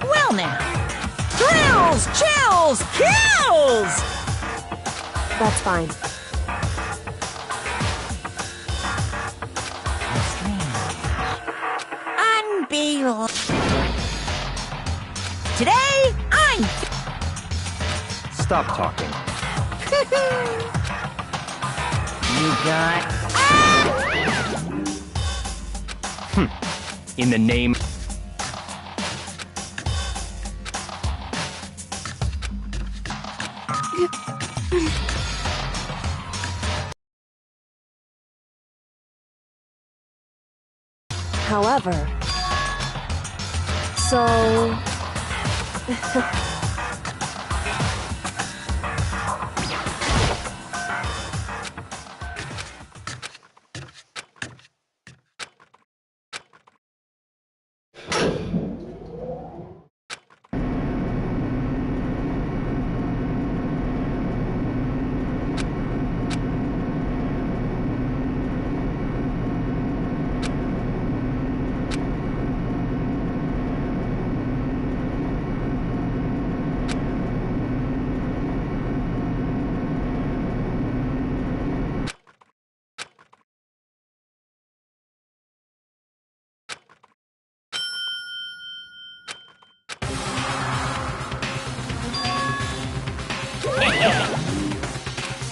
Well now, thrills, chills, kills! That's fine. Unbelievable. Today, I'm... Stop talking. You got... In the name... However, so...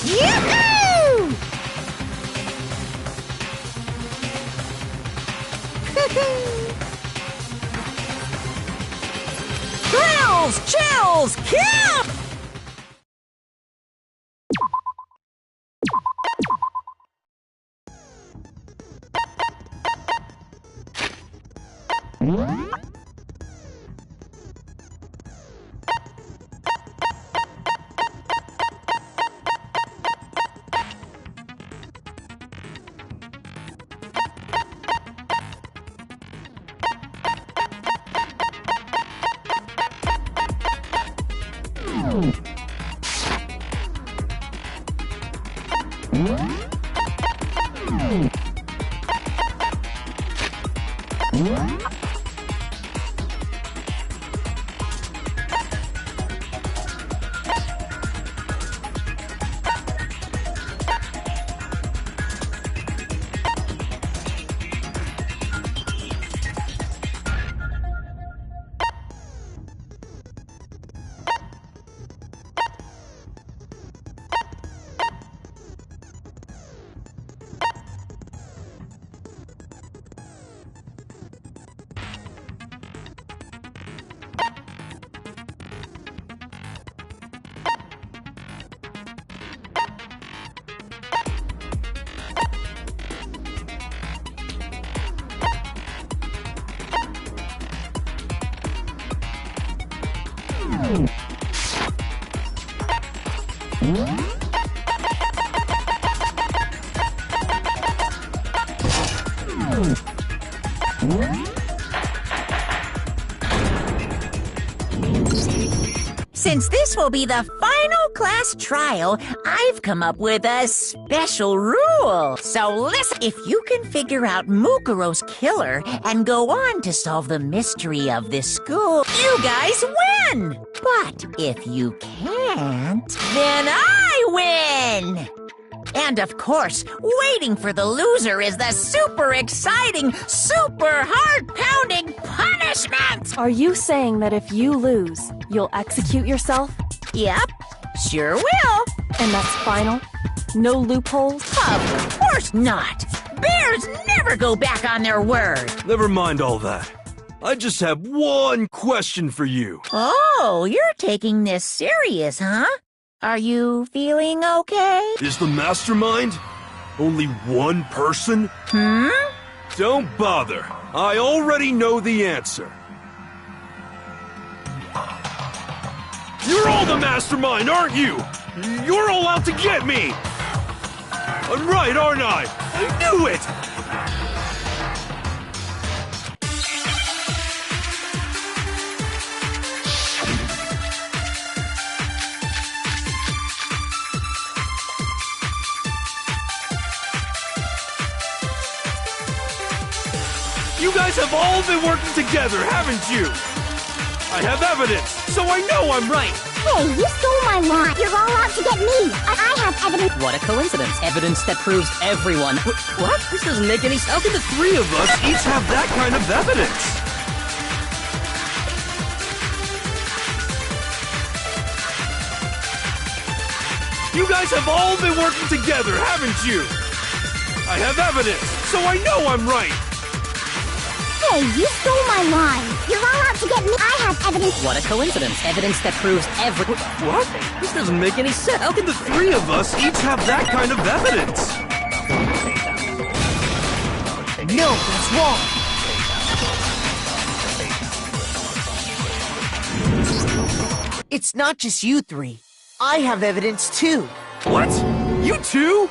Yoo-hoo! Thrills, chills, kills! Since this will be the final class trial, I've come up with a special rule. So listen, if you can figure out Mukuro's killer and go on to solve the mystery of this school, you guys win! But if you can't, then I win! And of course, waiting for the loser is the super exciting, super heart-pounding punishment! Are you saying that if you lose, you'll execute yourself? Yep, sure will. And that's final? No loopholes? Of course not! Bears never go back on their word! Never mind all that. I just have one question for you. Oh, you're taking this serious, huh? Are you feeling okay? Is the mastermind only one person? Don't bother. I already know the answer. You're all the mastermind, aren't you? You're all out to get me! I'm right, aren't I? I knew it! You guys have all been working together, haven't you? I have evidence, so I know I'm right. Hey, you stole my line. You're all out to get me. I have evidence. What a coincidence. Evidence that proves everyone... What? This doesn't make any sense. How can the Three of us each have that kind of evidence. You guys have all been working together, haven't you? I have evidence, so I know I'm right. Hey, you stole my line. You're all out to get me. I have evidence. What a coincidence. Evidence that proves What? This doesn't make any sense. How can the three of us each have that kind of evidence? No, that's wrong. It's not just you three. I have evidence too. What? You too?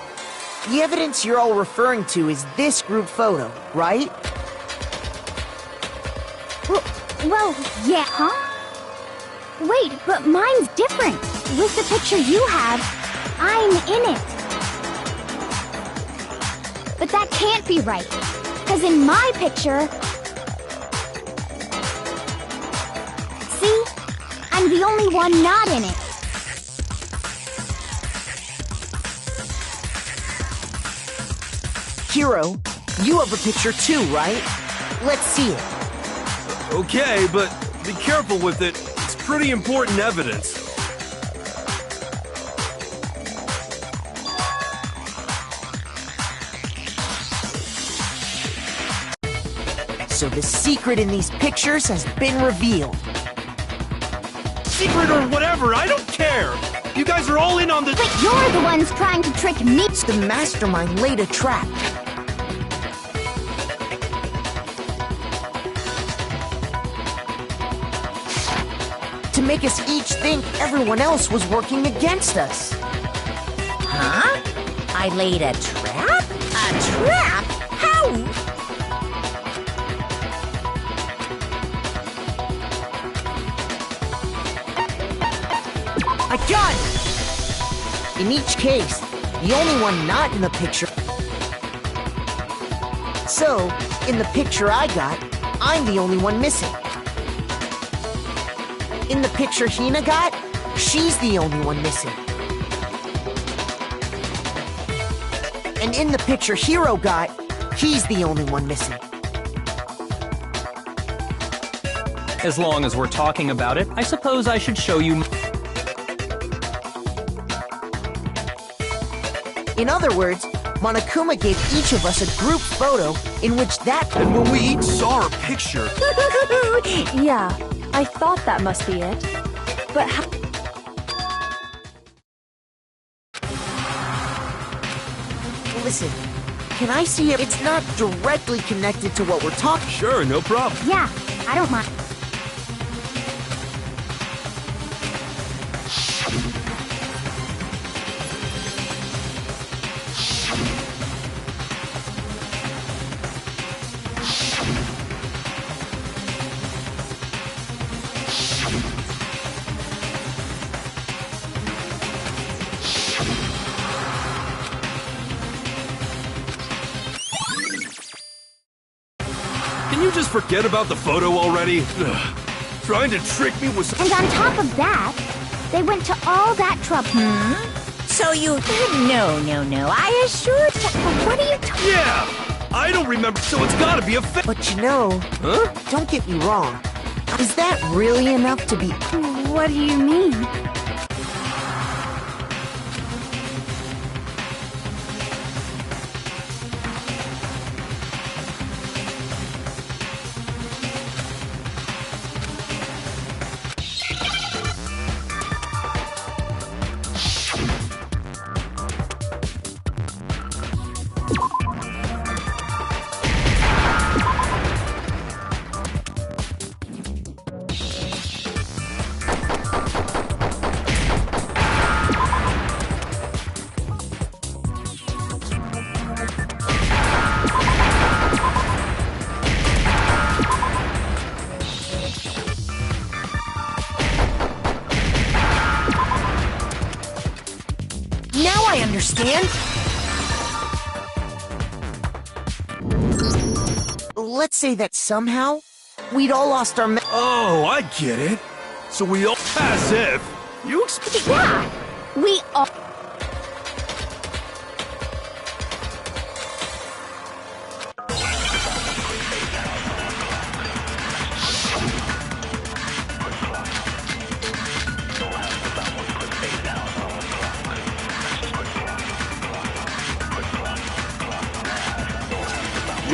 The evidence you're all referring to is this group photo, right? Well, yeah, huh? Wait, but mine's different. With the picture you have, I'm in it. But that can't be right. Because in my picture... See? I'm the only one not in it. Hero, you have a picture too, right? Let's see it. Okay, but be careful with it. It's pretty important evidence. So the secret in these pictures has been revealed. Secret or whatever, I don't care! You guys are all in on this— But you're the ones trying to trick me. The mastermind laid a trap. To make us each think everyone else was working against us. Huh? I laid a trap? A trap? How? I got it! In each case, the only one not in the picture. So, in the picture I got, I'm the only one missing. In the picture Hina got, she's the only one missing. And in the picture Hero got, he's the only one missing. As long as we're talking about it, I suppose I should show you... In other words, Monokuma gave each of us a group photo in which that... And when we each saw our picture... Yeah, I thought that must be it. But how... Listen, can I see it? It's not directly connected to what we're talking... Sure, no problem. Yeah, I don't mind. Can you just forget about the photo already? Ugh. Trying to trick me with... And on top of that, they went to all that trouble. So you... No. I assured you... What are you talking... Yeah! I don't remember, so it's gotta be a But you know, Huh? don't get me wrong. Is that really enough to be... What do you mean? let's say that somehow we'd all lost our Oh, I get it. So we all as if you expect. Yeah, we all.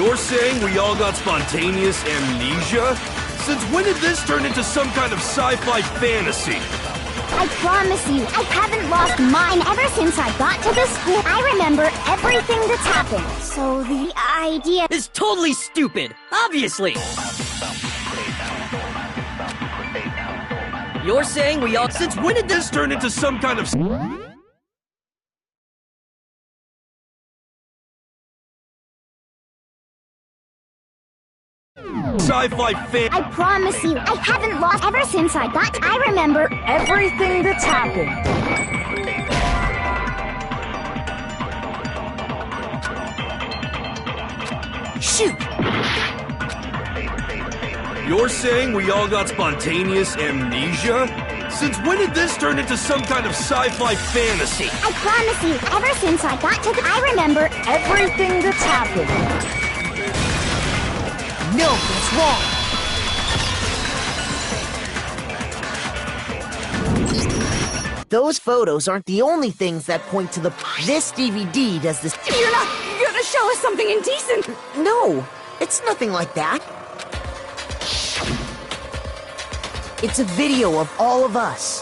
You're saying we all got spontaneous amnesia? Since when did this turn into some kind of sci-fi fantasy? I promise you, I haven't lost mine ever since I got to the school. I remember everything that's happened. So the idea It's totally stupid, obviously. You're saying we all... Since when did this turn into some kind of sci-fi fan? I promise you, I haven't lost ever since I got. I remember everything that's happened. Shoot! You're saying we all got spontaneous amnesia? Since when did this turn into some kind of sci-fi fantasy? I promise you, ever since I got to the. I remember everything that's happened. No, that's wrong. Those photos aren't the only things that point to the. This DVD does this. You're not gonna show us something indecent! No, it's nothing like that. It's a video of all of us.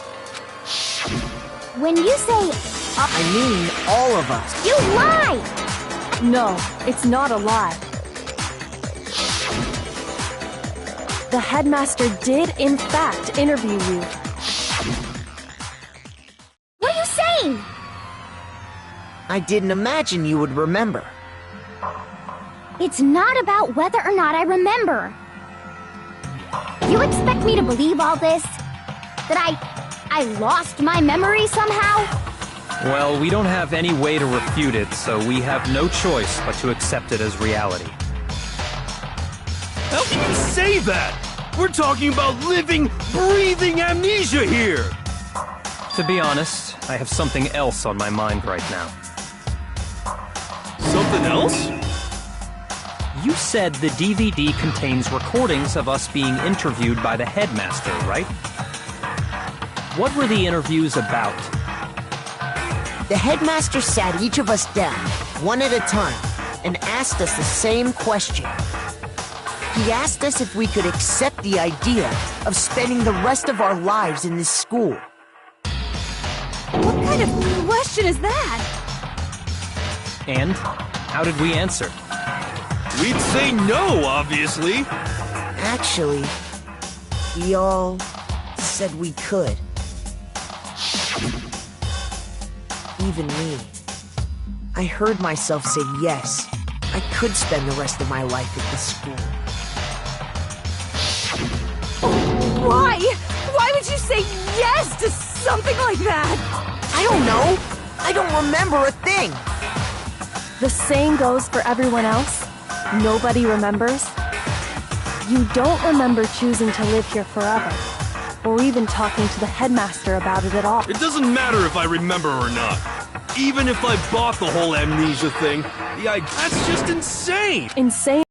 When you say I mean all of us. you lie, No, it's not a lie. The headmaster did, in fact, interview you. what are you saying? I didn't imagine you would remember. It's not about whether or not I remember. You expect me to believe all this? That I lost my memory somehow? Well, we don't have any way to refute it, so we have no choice but to accept it as reality. How can you say that? We're talking about living, breathing amnesia here! To be honest, I have something else on my mind right now. Something else? You said the DVD contains recordings of us being interviewed by the headmaster, right? What were the interviews about? The headmaster sat each of us down, one at a time, and asked us the same question. He asked us if we could accept the idea of spending the rest of our lives in this school. What kind of question is that? And how did we answer? We'd say no, obviously. Actually, we all said we could. Even me. I heard myself say yes. I could spend the rest of my life at this school. Why? Why would you say yes to something like that? I don't know. I don't remember a thing. The same goes for everyone else. Nobody remembers. You don't remember choosing to live here forever, or even talking to the headmaster about it at all. It doesn't matter if I remember or not. Even if I bought the whole amnesia thing, that's just insane! Insane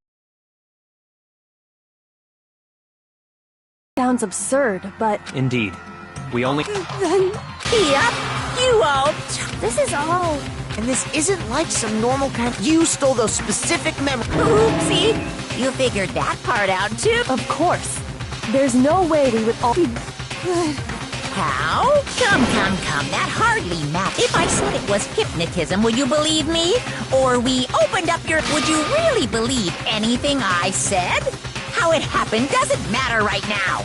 sounds absurd, but Indeed. We only... then Yep, you all. This is all. And this isn't like some normal kind. You stole those specific memories. Oopsie. You figured that part out too. of course, there's no way we would all be How? Come. That hardly matters. If I said it was hypnotism, would you believe me? Or we opened up your... Would you really believe anything I said? How it happened doesn't matter right now.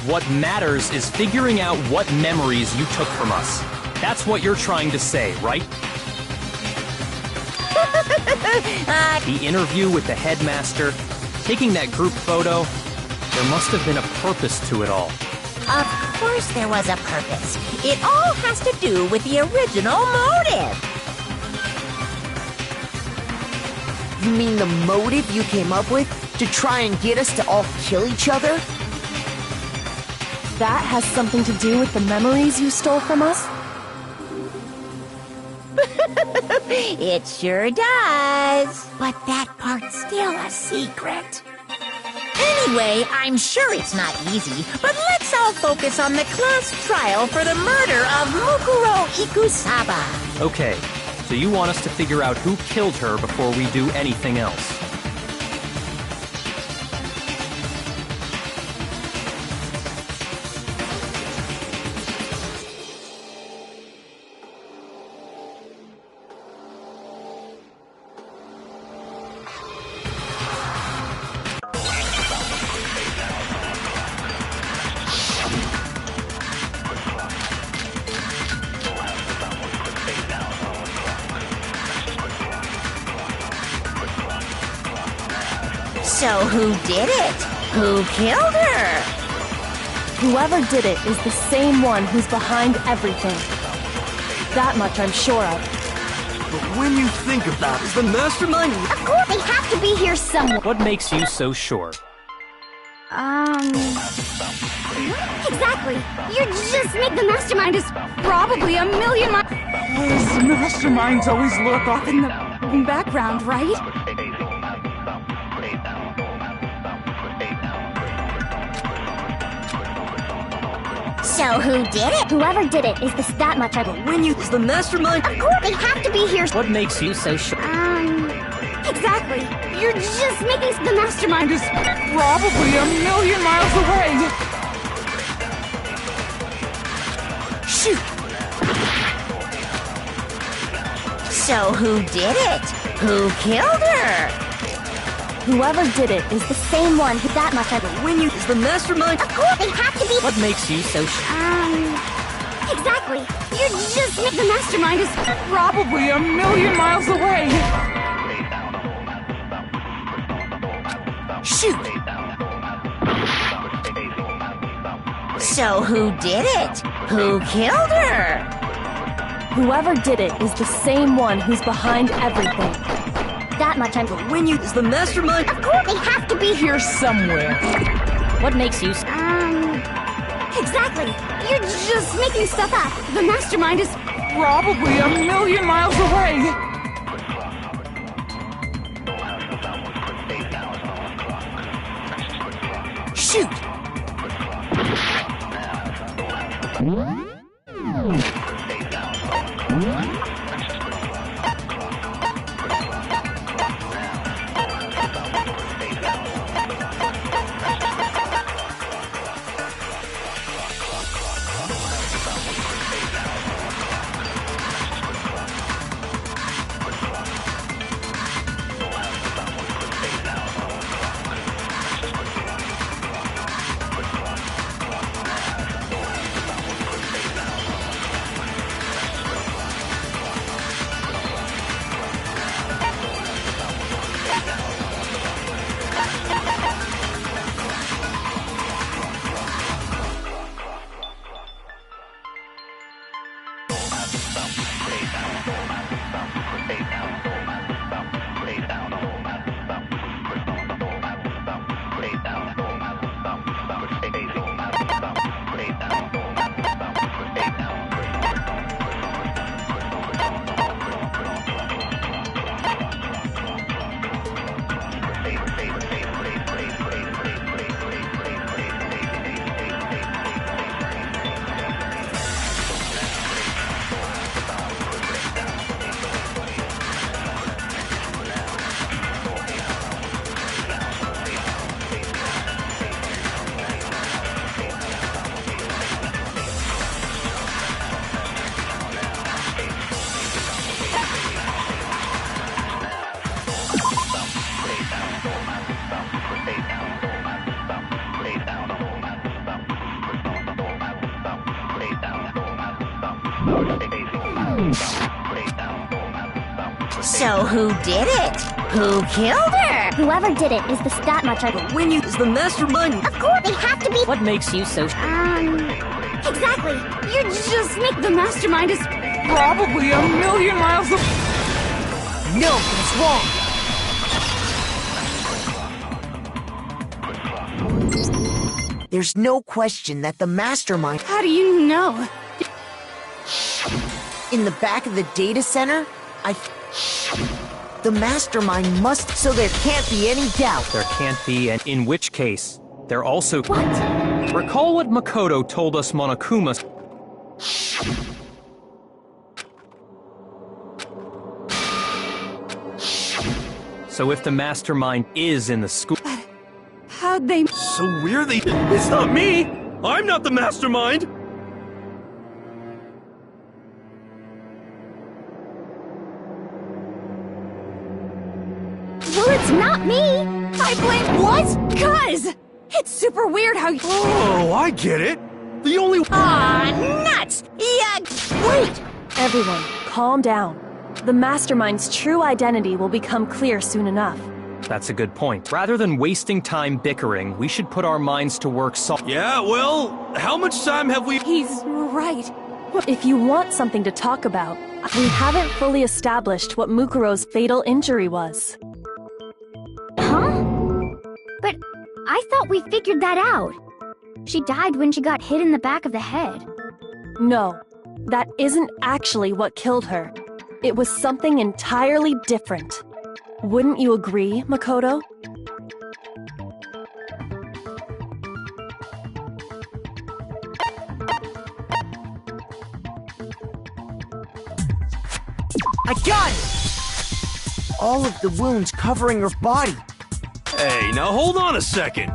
What matters is figuring out what memories you took from us. That's what you're trying to say, right? The interview with the headmaster, taking that group photo, there must have been a purpose to it all. Of course there was a purpose. It all has to do with the original motive. You mean the motive you came up with to try and get us to all kill each other? That has something to do with the memories you stole from us? It sure does. But that part's still a secret. Anyway, I'm sure it's not easy, but let's all focus on the class trial for the murder of Mukuro Ikusaba. Okay, so you want us to figure out who killed her before we do anything else. So who did it? Who killed her? Whoever did it is the same one who's behind everything. That much I'm sure of. But when you think about it, is the mastermind... Of course, they have to be here somewhere. What makes you so sure? Exactly. You're just make the mastermind is probably a million miles. The masterminds always lurk off in the background, right? So who did it? Whoever did it is that much I... But when you... Is the mastermind... Of course, they have to be here. What makes you so sure? Exactly. You're just making the mastermind is... Probably a million miles away. Shoot! So who did it? Who killed her? Whoever did it is the same one who that much I... But when you... Is the mastermind... Of course, they have to be... What makes you so sure? Exactly. You're just make the mastermind is... Probably a million miles away. Shoot! So who did it? Who killed her? Whoever did it is the same one who's behind everything. That much I'm... But when you... Is the mastermind... Of course, they have to be here. Here somewhere. What makes you... Exactly. You're just making stuff up. The mastermind is... Probably a million miles away. Shoot! So who did it? Who killed her? Whoever did it is the that much I... But when you... Is the mastermind... Of course, they have to be... What makes you so... Exactly. You're just make the mastermind is... Probably a million miles away. No, that's wrong. There's no question that the mastermind How do you know? in the back of the data center, the mastermind must, so there can't be any doubt. There can't be, and in which case, there also... What? Recall what Makoto told us Monokuma... So if the mastermind is in the school... How'd they... So weird they... It's not me! I'm not the mastermind! Well, it's not me! I blame... What? Cuz! It's super weird how you... Oh, I get it! The only... Aw, nuts! Yeah, Wait! Everyone, calm down. The mastermind's true identity will become clear soon enough. That's a good point. Rather than wasting time bickering, we should put our minds to work Yeah, well, how much time have we... He's right. If you want something to talk about, we haven't fully established what Mukuro's fatal injury was. Huh? But I thought we figured that out. She died when she got hit in the back of the head. No, that isn't actually what killed her. It was something entirely different. Wouldn't you agree, Makoto? I got it! All of the wounds covering her body. Hey, now hold on a second.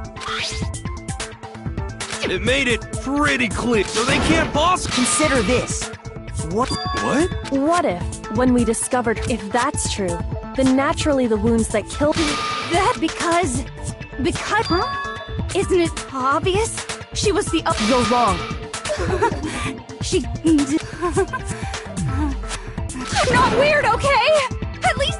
It made it pretty clear, so they can't possibly... Consider this. What? What if, when we discovered if that's true, then naturally the wounds that killed her... That because... Huh? Isn't it obvious? She was the... You're wrong. She... I'm not weird, okay? At least...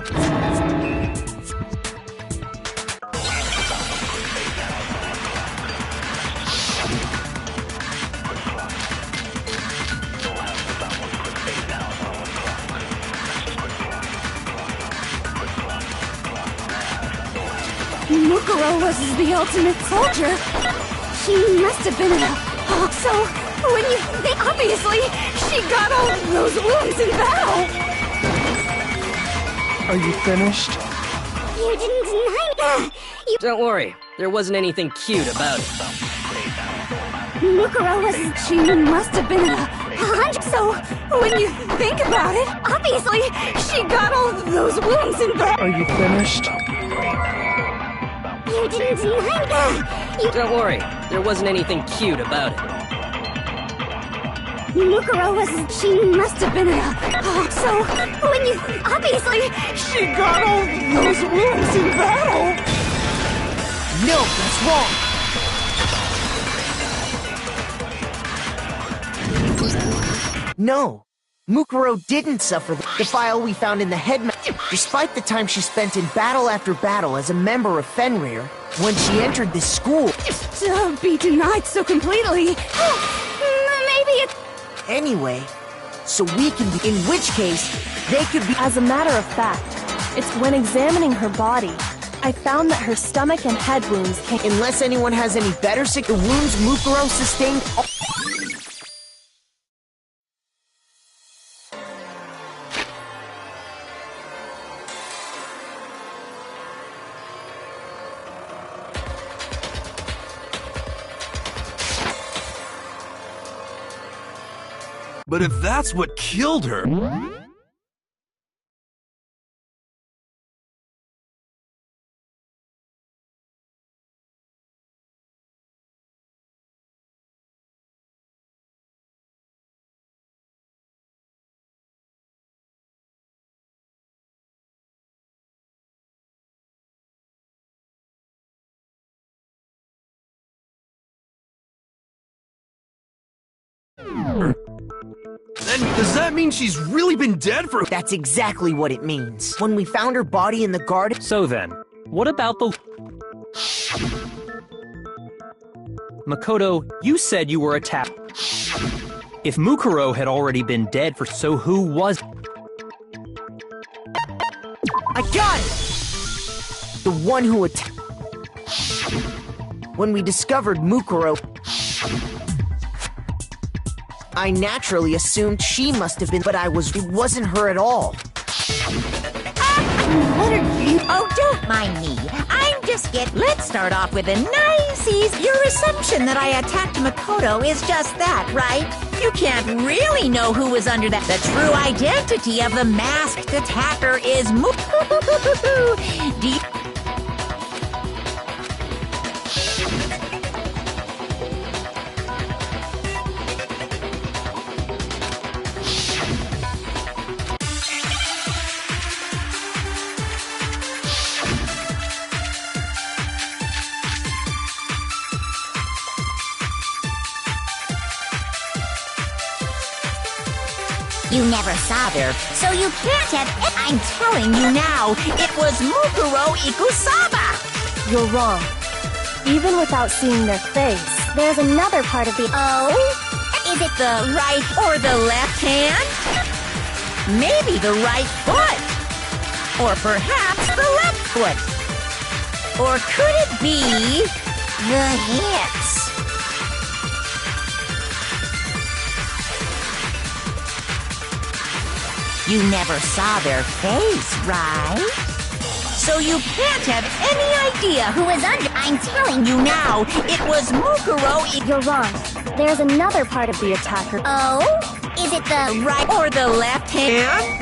Mukuro was the ultimate soldier. She must have been so, when you think, obviously, she got all those wounds in battle. Are you finished? You didn't deny that! Don't worry, there wasn't anything cute about it. Mukuro was... She must have been so, when you think about it, obviously, she got all those wounds in battle. Are you finished? You didn't deny that! Don't worry, there wasn't anything cute about it. Mukuro was... She must have been so, when you... Obviously, She got all those wounds in battle. No, that's wrong. No, Mukuro didn't suffer the file we found in the headmaster. Despite the time she spent in battle after battle as a member of Fenrir, when she entered this school... To be denied so completely. Maybe it's... Anyway, so we can be... In which case, they could be... As a matter of fact, it's when examining her body, I found that her stomach and head wounds came... Unless anyone has any better sick... The wounds Mukuro sustained... But if that's what killed her... Then does that mean she's really been dead for... That's exactly what it means. When we found her body in the garden... So then, what about the... Makoto, you said you were attacked. If Mukuro had already been dead for... So who was... I got it! The one who attacked... When we discovered Mukuro, I naturally assumed she must have been, but it wasn't her at all. Oh, don't mind me. Let's start off with a nice easy. Your assumption that I attacked Makoto is just that, right? You can't really know who was under that. The true identity of the masked attacker is You never saw her, so you can't have. I'm telling you now, it was Mukuro Ikusaba! You're wrong. Even without seeing their face, There's another part of the... Oh? Is it the right or the left hand? Maybe the right foot. Or perhaps the left foot. Or could it be the hips? You never saw their face, right? So you can't have any idea who is under. I'm telling you now, it was Mukuro. You're wrong. There's another part of the attacker. Oh? Is it the right or the left hand?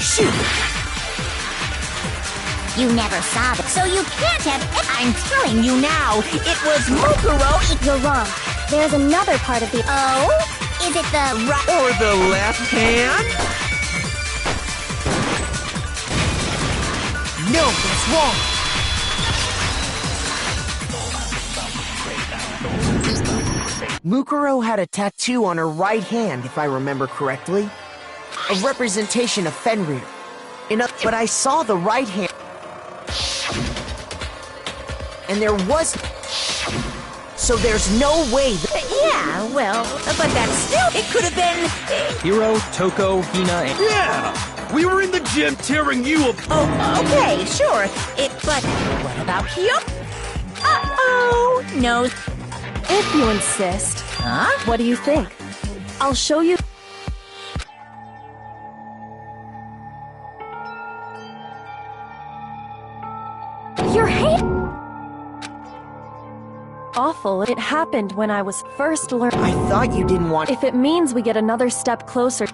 Shoot! You never saw it, so you can't have. I'm telling you now, it was Mukuro. You're wrong. There's another part of the. Oh? Is it the right or the left hand? No, that's wrong. Mukuro had a tattoo on her right hand, if I remember correctly. A representation of Fenrir. But I saw the right hand. And there was... So there's no way that... Yeah, well, but that's still... It could have been... Hiro, Toko, Hina, and... Yeah! We were in the gym tearing you up. Oh, okay, sure. But what about Hyo? Uh-oh, no. If you insist. Huh? What do you think? I'll show you. Your hand? Awful. It happened when I was first learning. I thought you didn't want... If it means we get another step closer...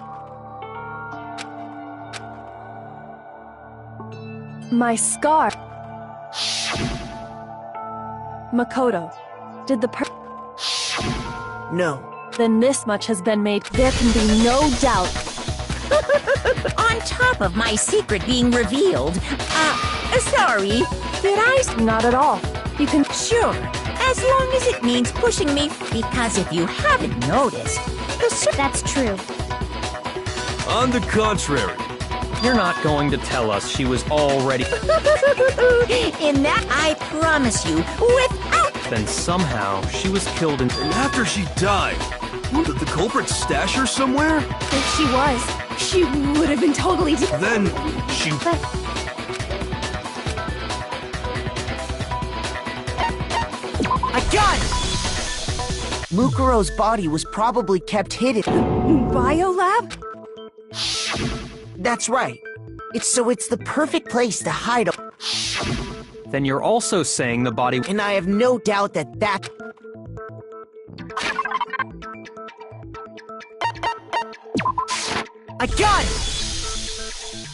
My scar... Makoto, did the No. Then this much has been made. There can be no doubt. On top of my secret being revealed. Sorry. Did I? Not at all. You can... Sure. As long as it means pushing me. Because if you haven't noticed, That's true. On the contrary. You're not going to tell us she was already... In that, I promise you, without... Then somehow she was killed in... And after she died, did the culprit stash her somewhere? If she was, she would have been totally... Then she... I got it! Mukuro's body was probably kept hidden. Biolab? That's right. It's the perfect place to hide. then you're also saying the body... And I have no doubt that that... I got it!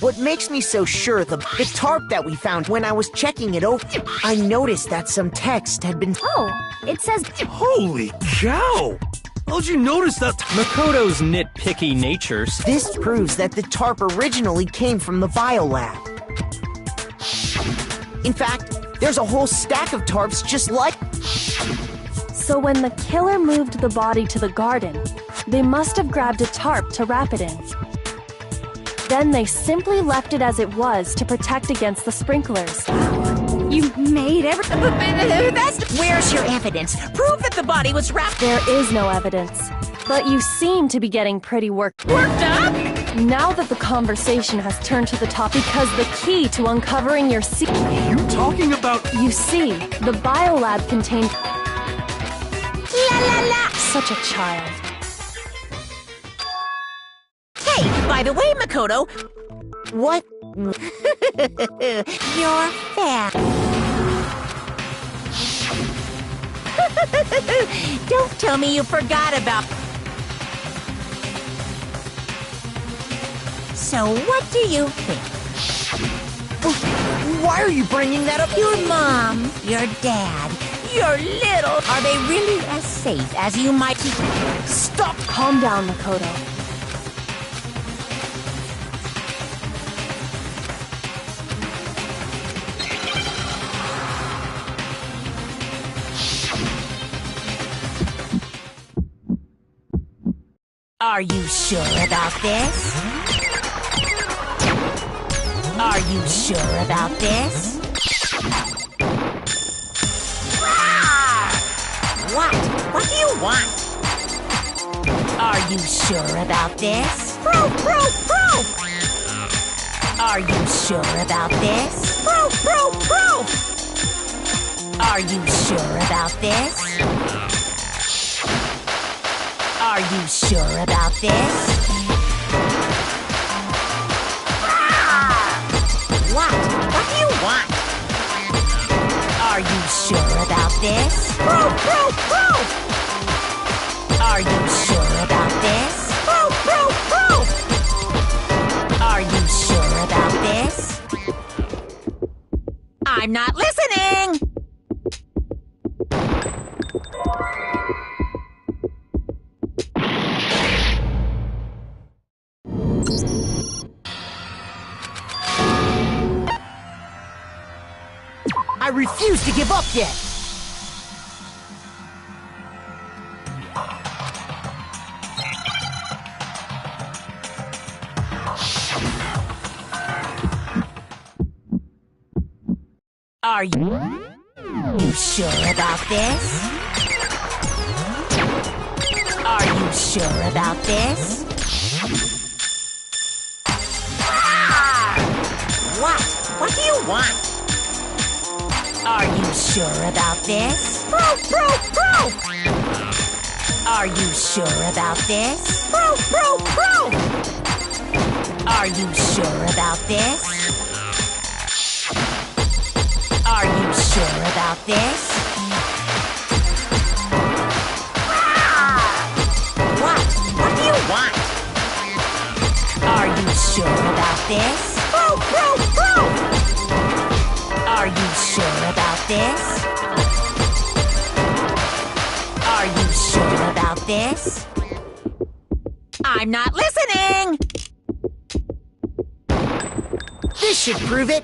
What makes me so sure, the tarp that we found when I was checking it over, I noticed that some text had been... Oh, it says... Holy cow! How'd you notice that? Makoto's nitpicky natures. This proves that the tarp originally came from the biolab. In fact, there's a whole stack of tarps just like... So when the killer moved the body to the garden, they must have grabbed a tarp to wrap it in. Then they simply left it as it was to protect against the sprinklers. You made everything. Where's your evidence? Prove that the body was wrapped. There is no evidence, but you seem to be getting pretty worked up? Now that the conversation has turned to the topic, because the key to uncovering your secret... You talking about... You see, the biolab contained... La la la! Such a child. Hey, by the way, Makoto, What? you're fat. Don't tell me you forgot about... So what do you think? Why are you bringing that up? Your mom, your dad, your little... Are they really as safe as you might... Stop! Calm down, Makoto. Are you sure about this? Are you sure about this? What? What do you want? Are you sure about this? Proof! Proof! Proof! Are you sure about this? Proof! Proof! Proof! Are you sure about this? Are you sure about this? What? What do you want? Are you sure about this? Proof! Proof! Proof! Are you sure about this? Proof! Proof! Proof! Are you sure about this? I'm not listening! I refuse to give up yet! Are you sure about this? Are you sure about this? What? What do you want? Are you sure about this? Proof! Proof! Proof! Are you sure about this? Proof! Proof! Proof! Are you sure about this? Are you sure about this? What? What do you want? Are you sure about this? Proof! Proof! Proof! Are you sure about this? Are you sure about this? I'm not listening! This should prove it!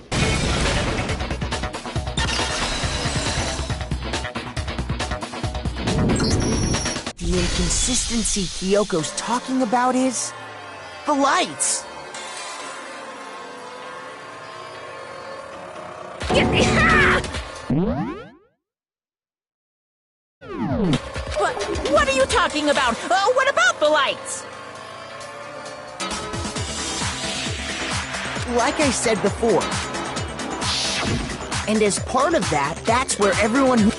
The inconsistency Kyoko's talking about is... the lights! What are you talking about? What about the lights? Like I said before. And as part of that, that's where everyone who...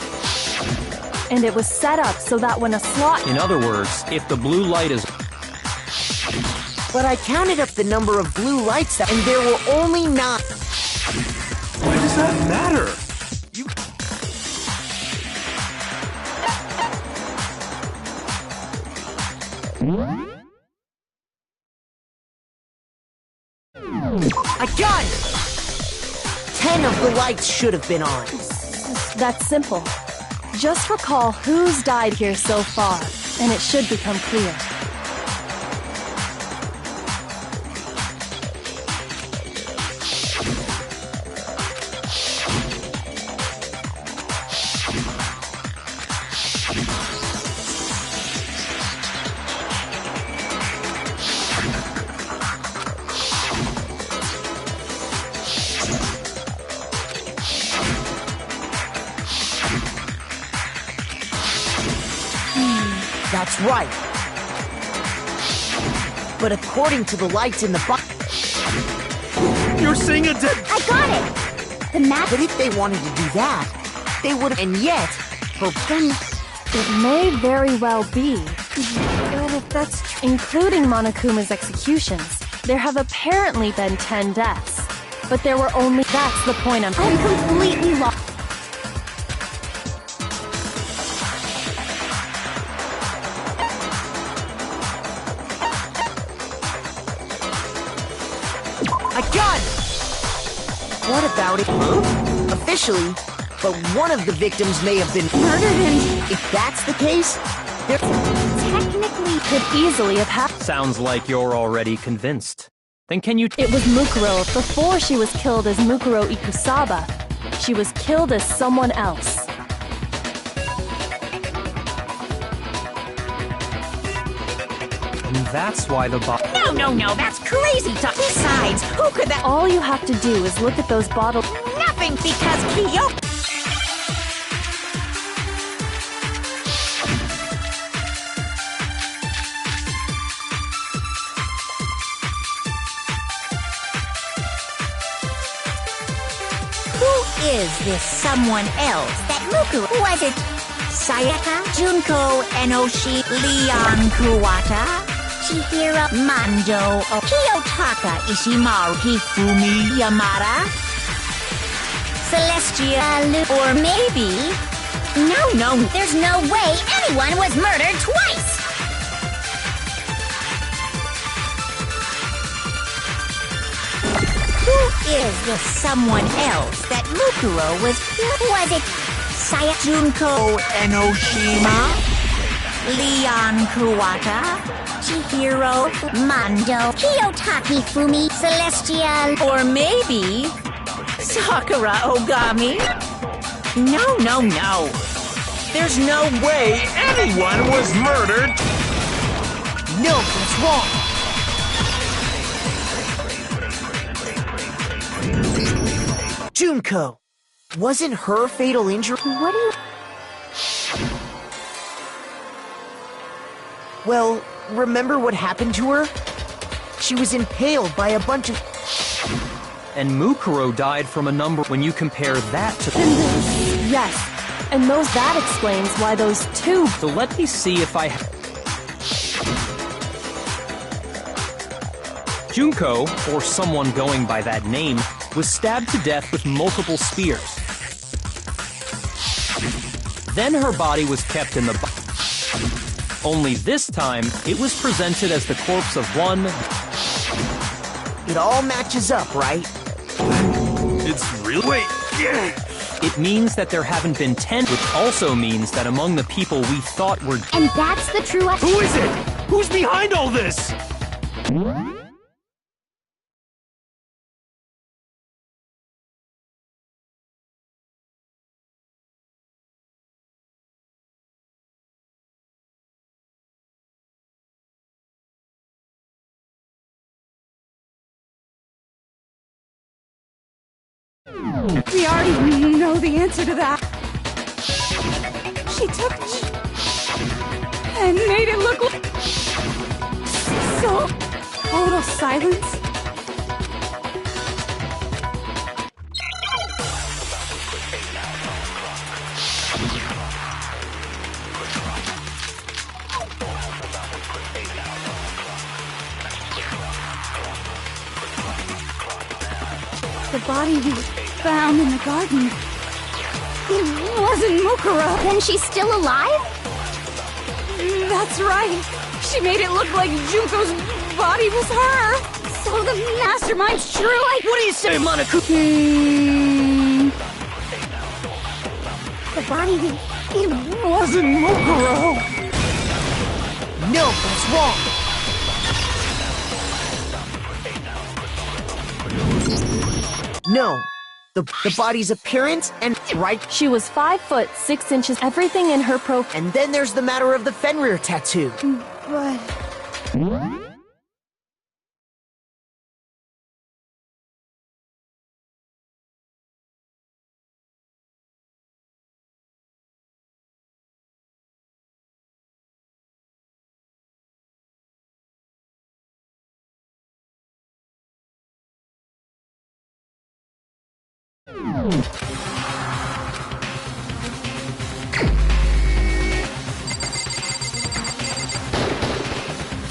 And it was set up so that when a slot... In other words, if the blue light is... But I counted up the number of blue lights and there were only 9. Why does that matter? I got it! 10 of the lights should have been on. That's simple. Just recall who's died here so far, and it should become clear. That's right. But according to the lights in the box... You're seeing a dead... I got it! The map... But if they wanted to do that, they would have... And yet, Then it may very well be. But if that's true, including Monokuma's executions, there have apparently been 10 deaths. But there were only... That's the point I'm completely lost. I got it! What about it? Huh? Officially, but one of the victims may have been murdered, and if that's the case, there technically could easily have happened. Sounds like you're already convinced. Then can you... It was Mukuro before she was killed as Mukuro Ikusaba. She was killed as someone else. And that's why the No, that's crazy talk. Besides, who could that... All you have to do is look at those bottles. Nothing, because Kyoko... Who is this someone else that Mukuro... Was it Sayaka, Junko, Enoshi, Leon Kuwata, Chihiro, Mando, Kiyotaka, Ishimaru, Hifumi, Yamada, Celestia, or maybe... No, there's no way anyone was murdered twice! Who is this someone else that Mukuro was killed? Was it Sayaka, Junko, Enoshima, Leon Kuwata, Chihiro, Mando, Kiyotaki, Fumi, Celestia, or maybe Sakura Ogami? No. There's no way anyone was murdered! No, that's wrong. Junko, wasn't her fatal injury? What do you... Well, remember what happened to her? She was impaled by a bunch of... And Mukuro died from a number when you compare that to... Yes, and that explains why those two... So let me see if I... Junko, or someone going by that name, was stabbed to death with multiple spears. Then her body was kept in the... Only this time, it was presented as the corpse of one... It all matches up, right? It's real. Wait, yeah. It means that there haven't been 10, which also means that among the people we thought were... And that's the true... Who is it? Who's behind all this? We already know the answer to that. She took and made it look like... So... total silence. The body we found in the garden. It wasn't Mukuro. Then she's still alive? That's right. She made it look like Junko's body was her. So the mastermind's true. What do you say, Monaco? The body, it Wasn't Mukuro. No, that's wrong. No. The body's appearance and right. She was 5 foot 6 inches, everything in her profile. And then there's the matter of the Fenrir tattoo. But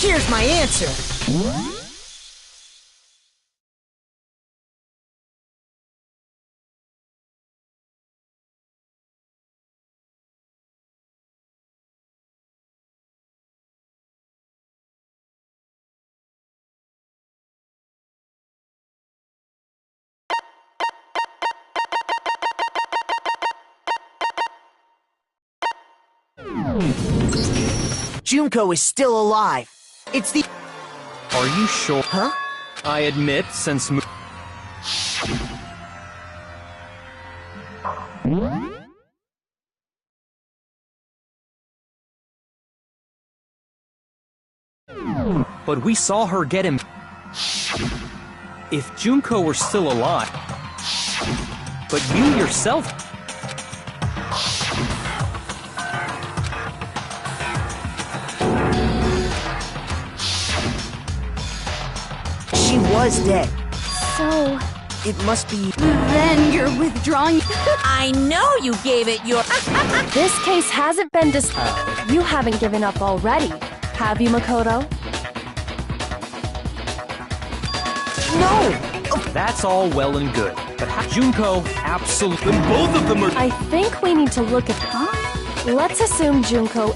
Here's my answer. Junko is still alive. It's the... Are you sure? Huh? I admit, since but we saw her get him. If Junko were still alive, but you yourself. She was dead. So, It must be... then you're withdrawing. I know you gave it your... this case hasn't been You haven't given up already, have you, Makoto? No! That's all well and good, but Junko absolutely. Then both of them are... I think we need to look at... Let's assume Junko...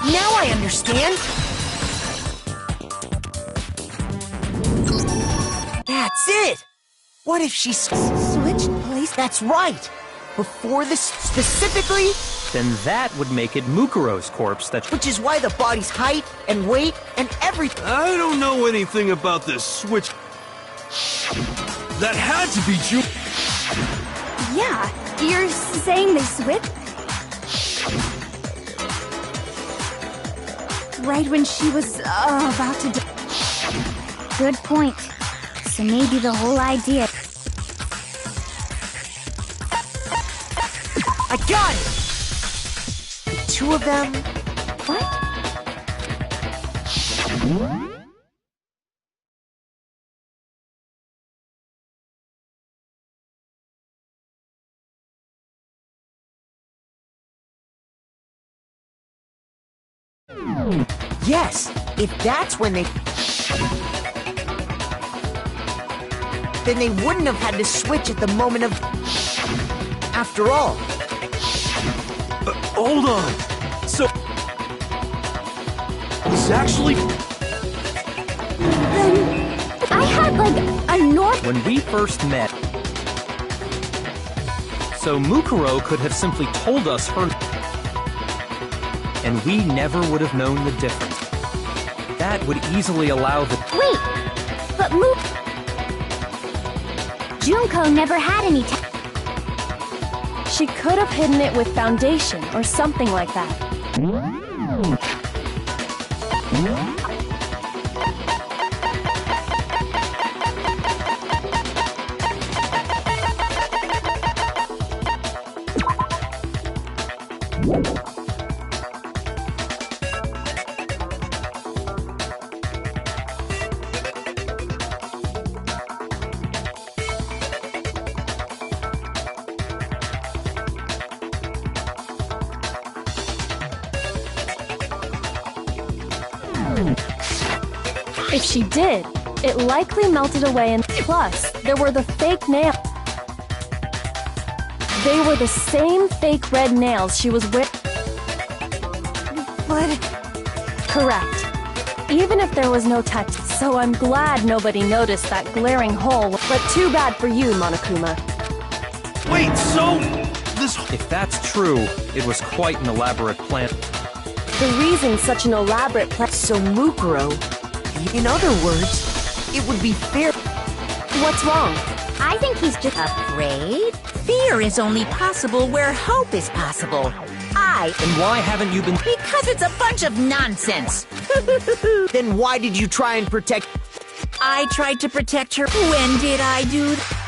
Now I understand. That's it. What if she switched place? That's right. Before this specifically, Then that would make it Mukuro's corpse that... which is why the body's height and weight and everything. I don't know anything about this switch. That had to be Ju. Yeah, you're saying they switched? Right when she was about to die. Good point. So maybe the whole idea. I got it. The two of them. What? Yes, if that's when they... Then they wouldn't have had to switch at the moment of... After all. Hold on. So... It's actually... I had like a north. When we first met... So Mukuro could have simply told us her... And we never would have known the difference. That would easily allow the... Wait, but Junko never had any. She could have hidden it with foundation or something like that. If she did, it likely melted away, and plus, there were the fake nails. They were the same fake red nails she was wearing. But... Correct. Even if there was no touch, so I'm glad nobody noticed that glaring hole. But too bad for you, Monokuma. Wait, so... This... If that's true, it was quite an elaborate plan. The reason such an elaborate plan. So Mukuro... In other words, it would be fair... What's wrong? I think he's just Afraid? Fear is only possible where hope is possible. And why haven't you been... Because it's a bunch of nonsense. Then why did you try and protect... I tried to protect her. When did I do that?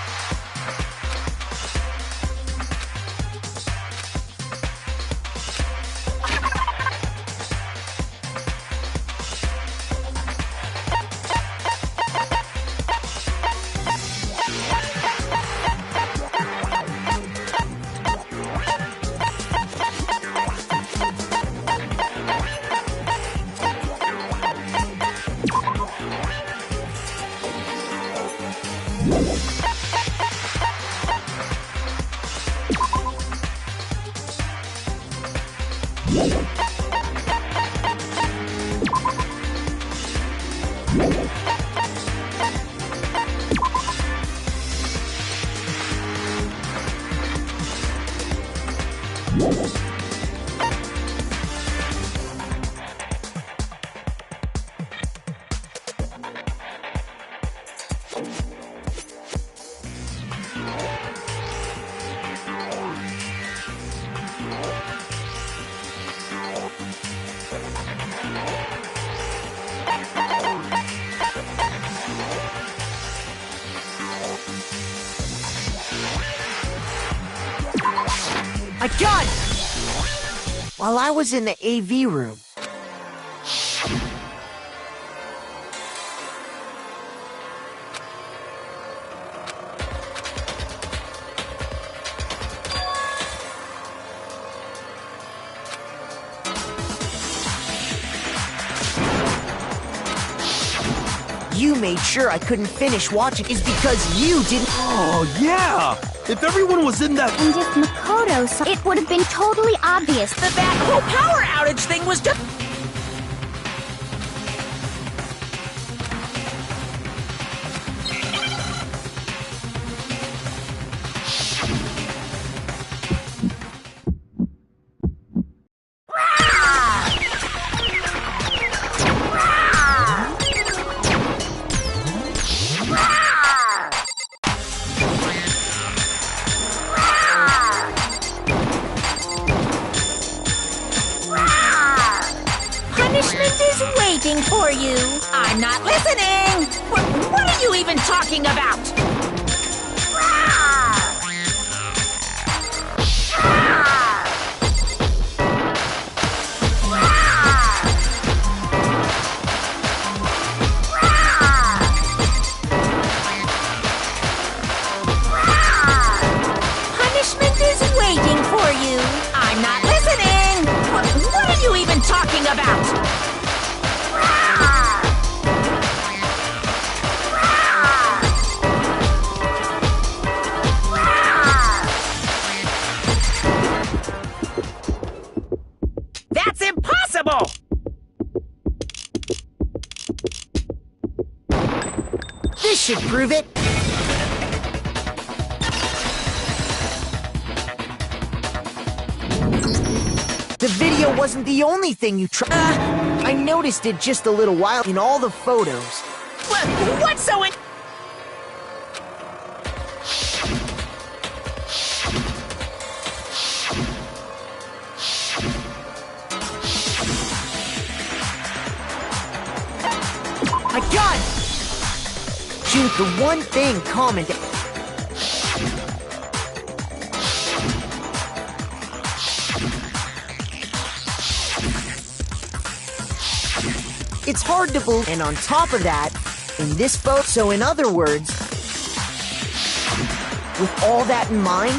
I got it! While I was in the AV room. You made sure I couldn't finish watching is because you didn't. Oh, yeah! If everyone was in that. And if Makoto saw, it would have been totally obvious. That whole power outage thing was just... Punishment is waiting for you. I'm not listening. What are you even talking about? Punishment is waiting for you. I'm not listening. What are you even talking about? That's impossible! This should prove it. The video wasn't the only thing you tried. I noticed it just a little while in all the photos. What's so in... I got it! Jude, the one thing common to... It's hard to believe, and on top of that, in this photo, so in other words, with all that in mind,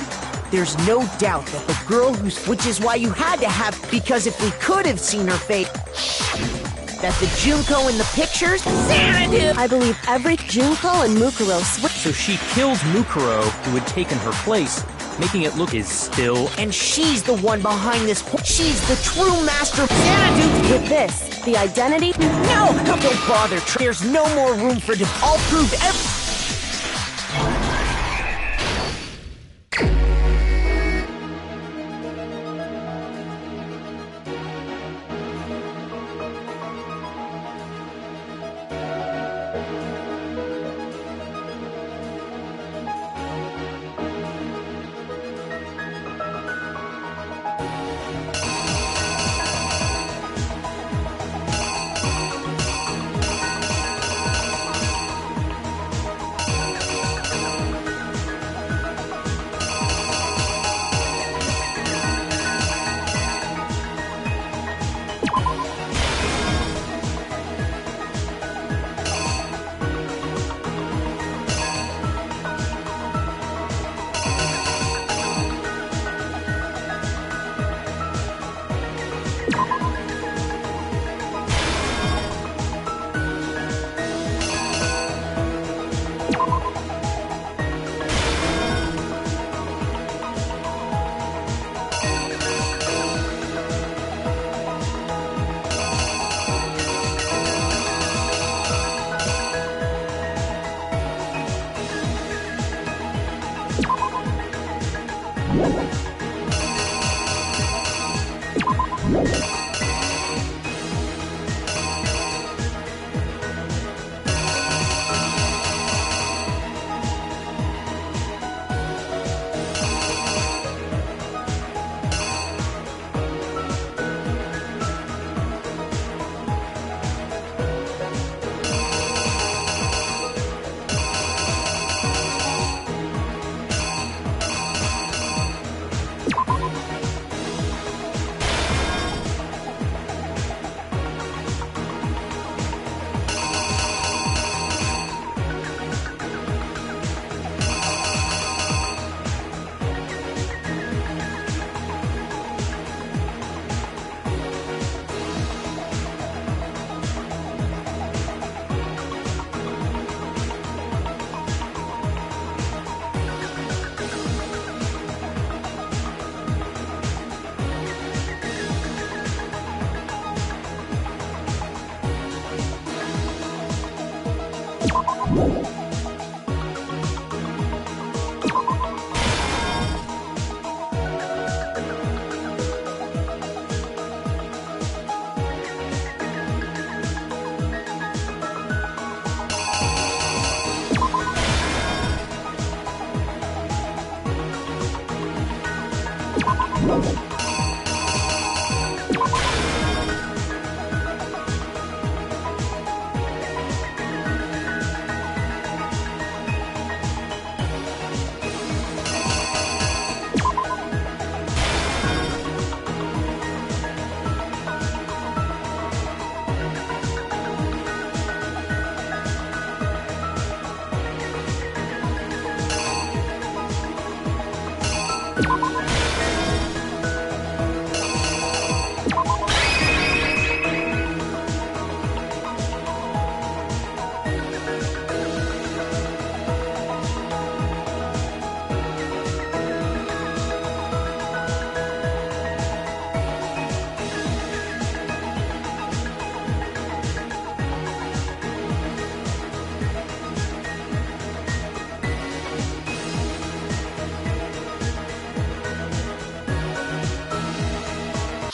there's no doubt that the girl which is why you had to have, because if we could have seen her face, that the Junko in the pictures, Xanadu! I believe every Junko and Mukuro switched. So she kills Mukuro, who had taken her place, making it look is still. and she's the one behind this. She's the true master of Xanadu. With this, the identity. No, don't bother. There's no more room for I'll prove every.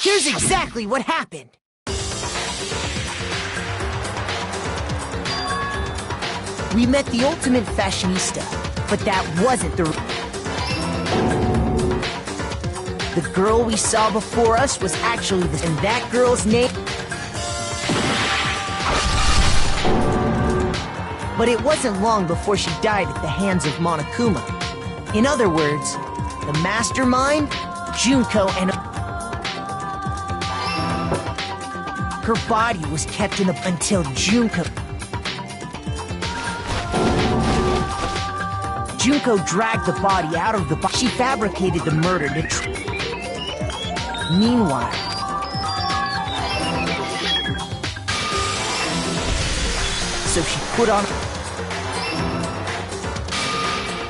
Here's exactly what happened. We met the ultimate fashionista, but that wasn't the girl we saw before us was actually and that girl's name. But it wasn't long before she died at the hands of Monokuma. In other words, the mastermind, Junko, and her body was kept in the until Junko dragged the body out of the body. She fabricated the murder to Meanwhile, so she put on.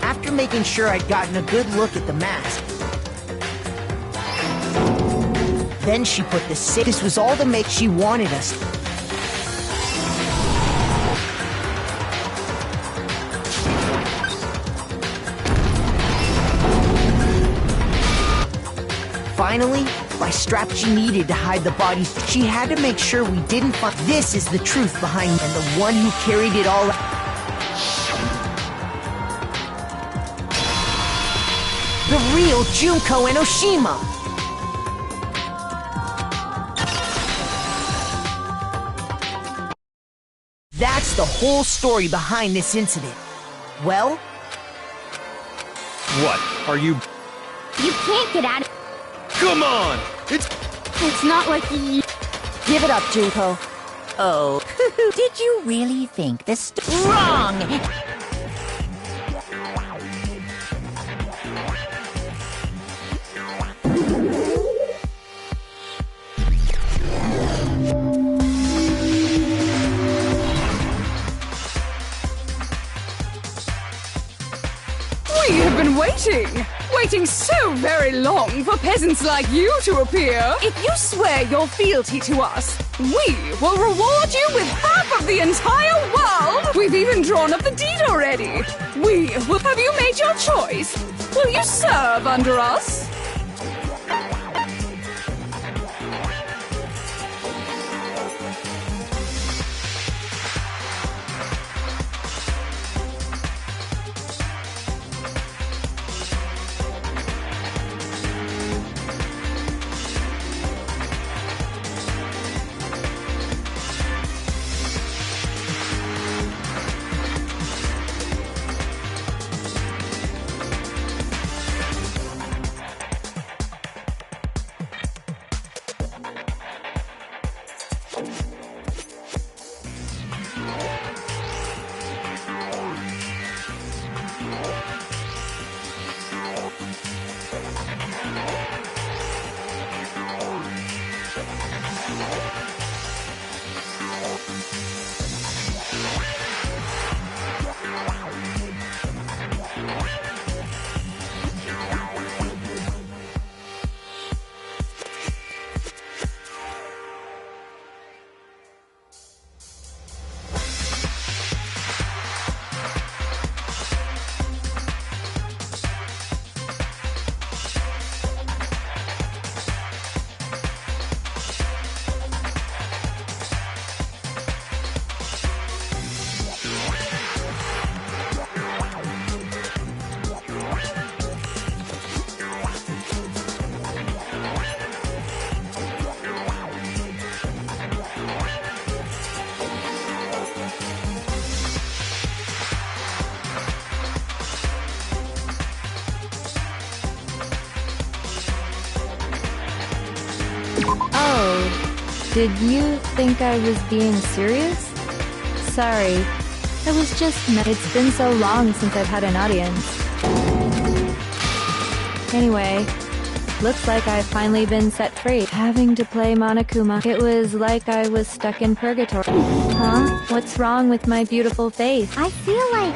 After making sure I'd gotten a good look at the mask, then she put the sick. This was all to make she wanted us. Finally, by strap she needed to hide the bodies. She had to make sure we didn't find. This is the truth behind and the one who carried it all out. The real Junko Enoshima. That's the whole story behind this incident. Well? What? Are you... You can't get out of... Come on! It's not like you... Give it up, Junko. Oh, did you really think this... Wrong! We have been waiting so very long for peasants like you to appear. If you swear your fealty to us, we will reward you with half of the entire world. We've even drawn up the deed already. Have you made your choice? Will you serve under us? Oh, did you think I was being serious? Sorry, I was just... It's been so long since I've had an audience. Anyway, looks like I've finally been set free. Having to play Monokuma, it was like I was stuck in purgatory. Huh? What's wrong with my beautiful face? I feel like...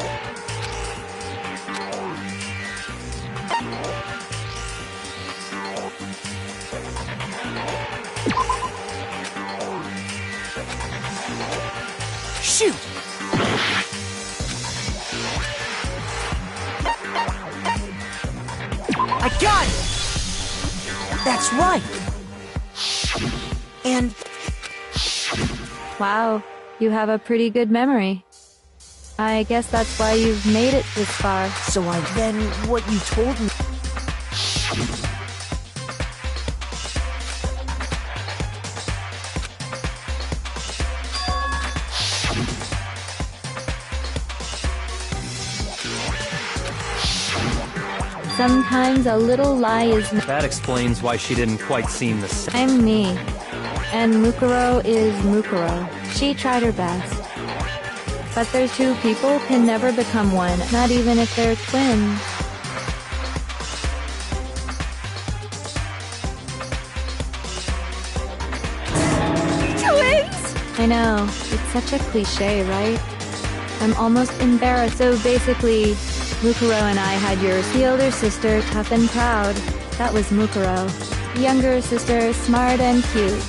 Shoot! I got it! That's right! And... Wow, you have a pretty good memory. I guess that's why you've made it this far. So then what you told me... Sometimes a little lie is... That explains why she didn't quite seem the same. I'm me. And Mukuro is Mukuro. She tried her best. But their two people can never become one, not even if they're twins. Twins? I know, it's such a cliche, right? I'm almost embarrassed. So basically, Mukuro and I had yours. The older sister, tough and proud. That was Mukuro. Younger sister, smart and cute.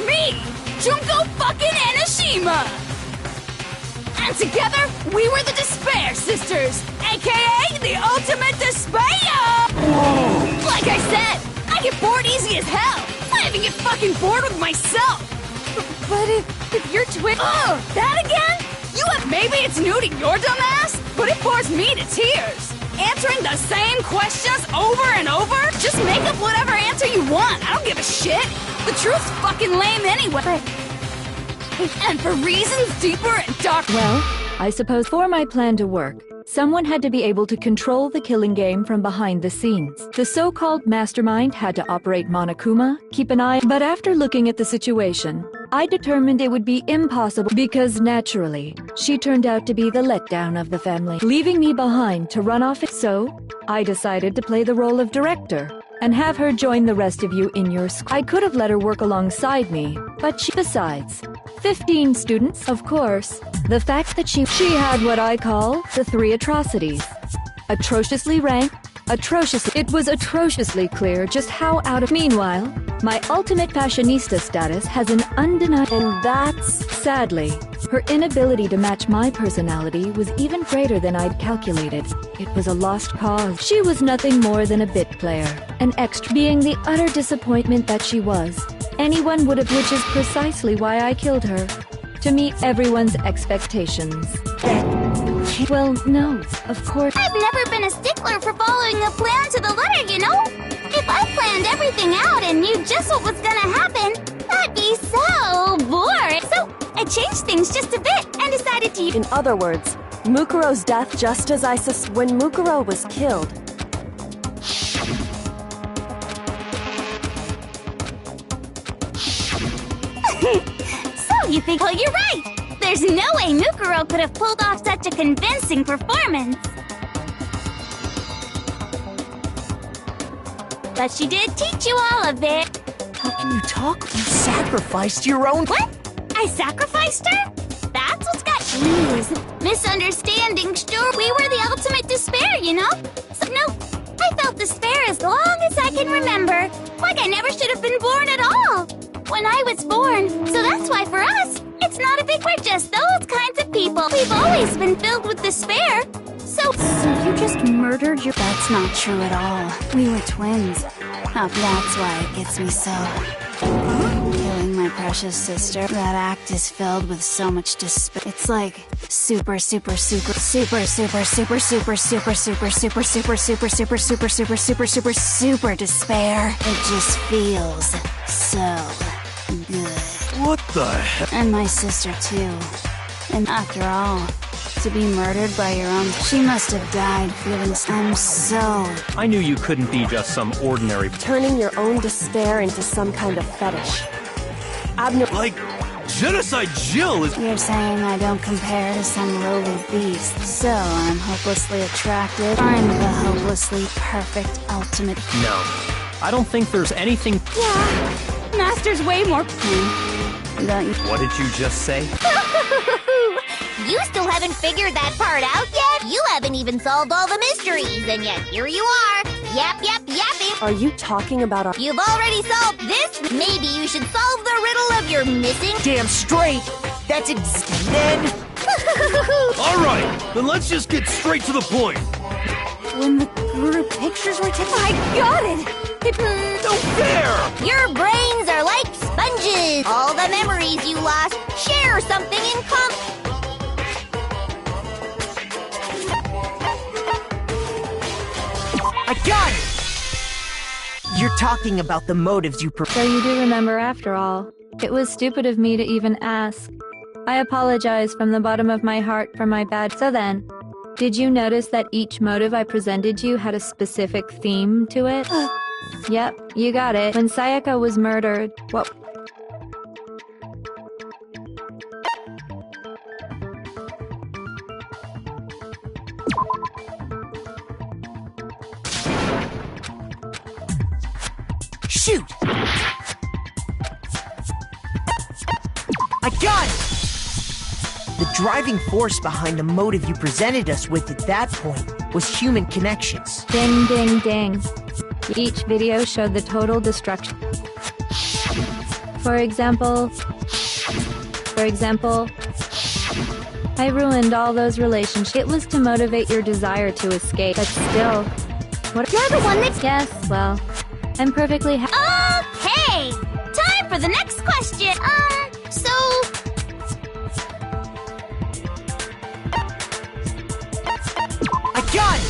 Me! Junko fucking Enoshima! And together, we were the Despair Sisters, aka the Ultimate Despair! Whoa! Like I said, I get bored easy as hell! I even get fucking bored with myself! But if you're twin... Ugh! That again? Maybe it's new to your dumb ass, but it bores me to tears. Answering the same questions over and over? Just make up whatever answer you want. I don't give a shit. The truth's fucking lame anyway. And for reasons deeper and dark... Well, I suppose for my plan to work, someone had to be able to control the killing game from behind the scenes. The so-called mastermind had to operate Monokuma, keep an eye... But after looking at the situation, I determined it would be impossible because, naturally, she turned out to be the letdown of the family, leaving me behind to run off. So, I decided to play the role of director and have her join the rest of you in your school. I could have let her work alongside me, but besides, 15 students, of course. The fact that she had what I call the 3 atrocities. Atrociously ranked, it was atrociously clear just how out of... Meanwhile, my ultimate fashionista status has an undeniable... And that's... Sadly, her inability to match my personality was even greater than I'd calculated. It was a lost cause. She was nothing more than a bit player, an extra. Being the utter disappointment that she was, anyone would have... Which is precisely why I killed her. To meet everyone's expectations. Well, no, of course... I've never been a stickler for following a plan to the letter, you know? If I planned everything out and knew just what was gonna happen, that'd be so boring. So, I changed things just a bit and decided to... In other words, Mukuro's death just as I when Mukuro was killed. So you think... Well, you're right! There's no way Mukuro could have pulled off such a convincing performance. But she did teach you all a bit. How can you talk? You sacrificed your own... What? I sacrificed her? That's what's got... Jeez. Misunderstanding, sure. We were the ultimate despair, you know? So, no, I felt despair as long as I can remember. Like I never should have been born at all. When I was born. So that's why for us, it's not a big... We're just those kinds of people. We've always been filled with despair. So you just murdered your... That's not true at all. We were twins. Oh, that's why it gets me so... Killing my precious sister. That act is filled with so much despair. It's like super super super super super super super super super super super super super super super super super super despair. It just feels so good. What the heck? And my sister too. And after all, to be murdered by your own... She must have died feeling I knew you couldn't be just some ordinary... Turning your own despair into some kind of fetish. Like, Genocide Jill is... You're saying I don't compare to some lowly beast, so I'm hopelessly attracted. I'm the hopelessly perfect ultimate... No. I don't think there's anything... Yeah. Master's way more... Don't you... What did you just say? You still haven't figured that part out yet? You haven't even solved all the mysteries, and yet here you are. Yapping. Are you talking about our... You've already solved this. Maybe you should solve the riddle of your missing... Damn straight! That's then... Alright, then let's just get straight to the point. When the group pictures were taken... I got it! No fair! Your brains are like sponges. All the memories you lost share something in common. I got it! You're talking about the motives you So you do remember after all. It was stupid of me to even ask. I apologize from the bottom of my heart for my bad. So then, did you notice that each motive I presented you had a specific theme to it? Yep, you got it. When Sayaka was murdered, what... Shoot! I got it! The driving force behind the motive you presented us with at that point was human connections. Ding, ding, ding. Each video showed the total destruction. For example, I ruined all those relationships. It was to motivate your desire to escape, but still... What? You're the one that's... Yes, well, I'm perfectly Okay! Time for the next question. So... I got it!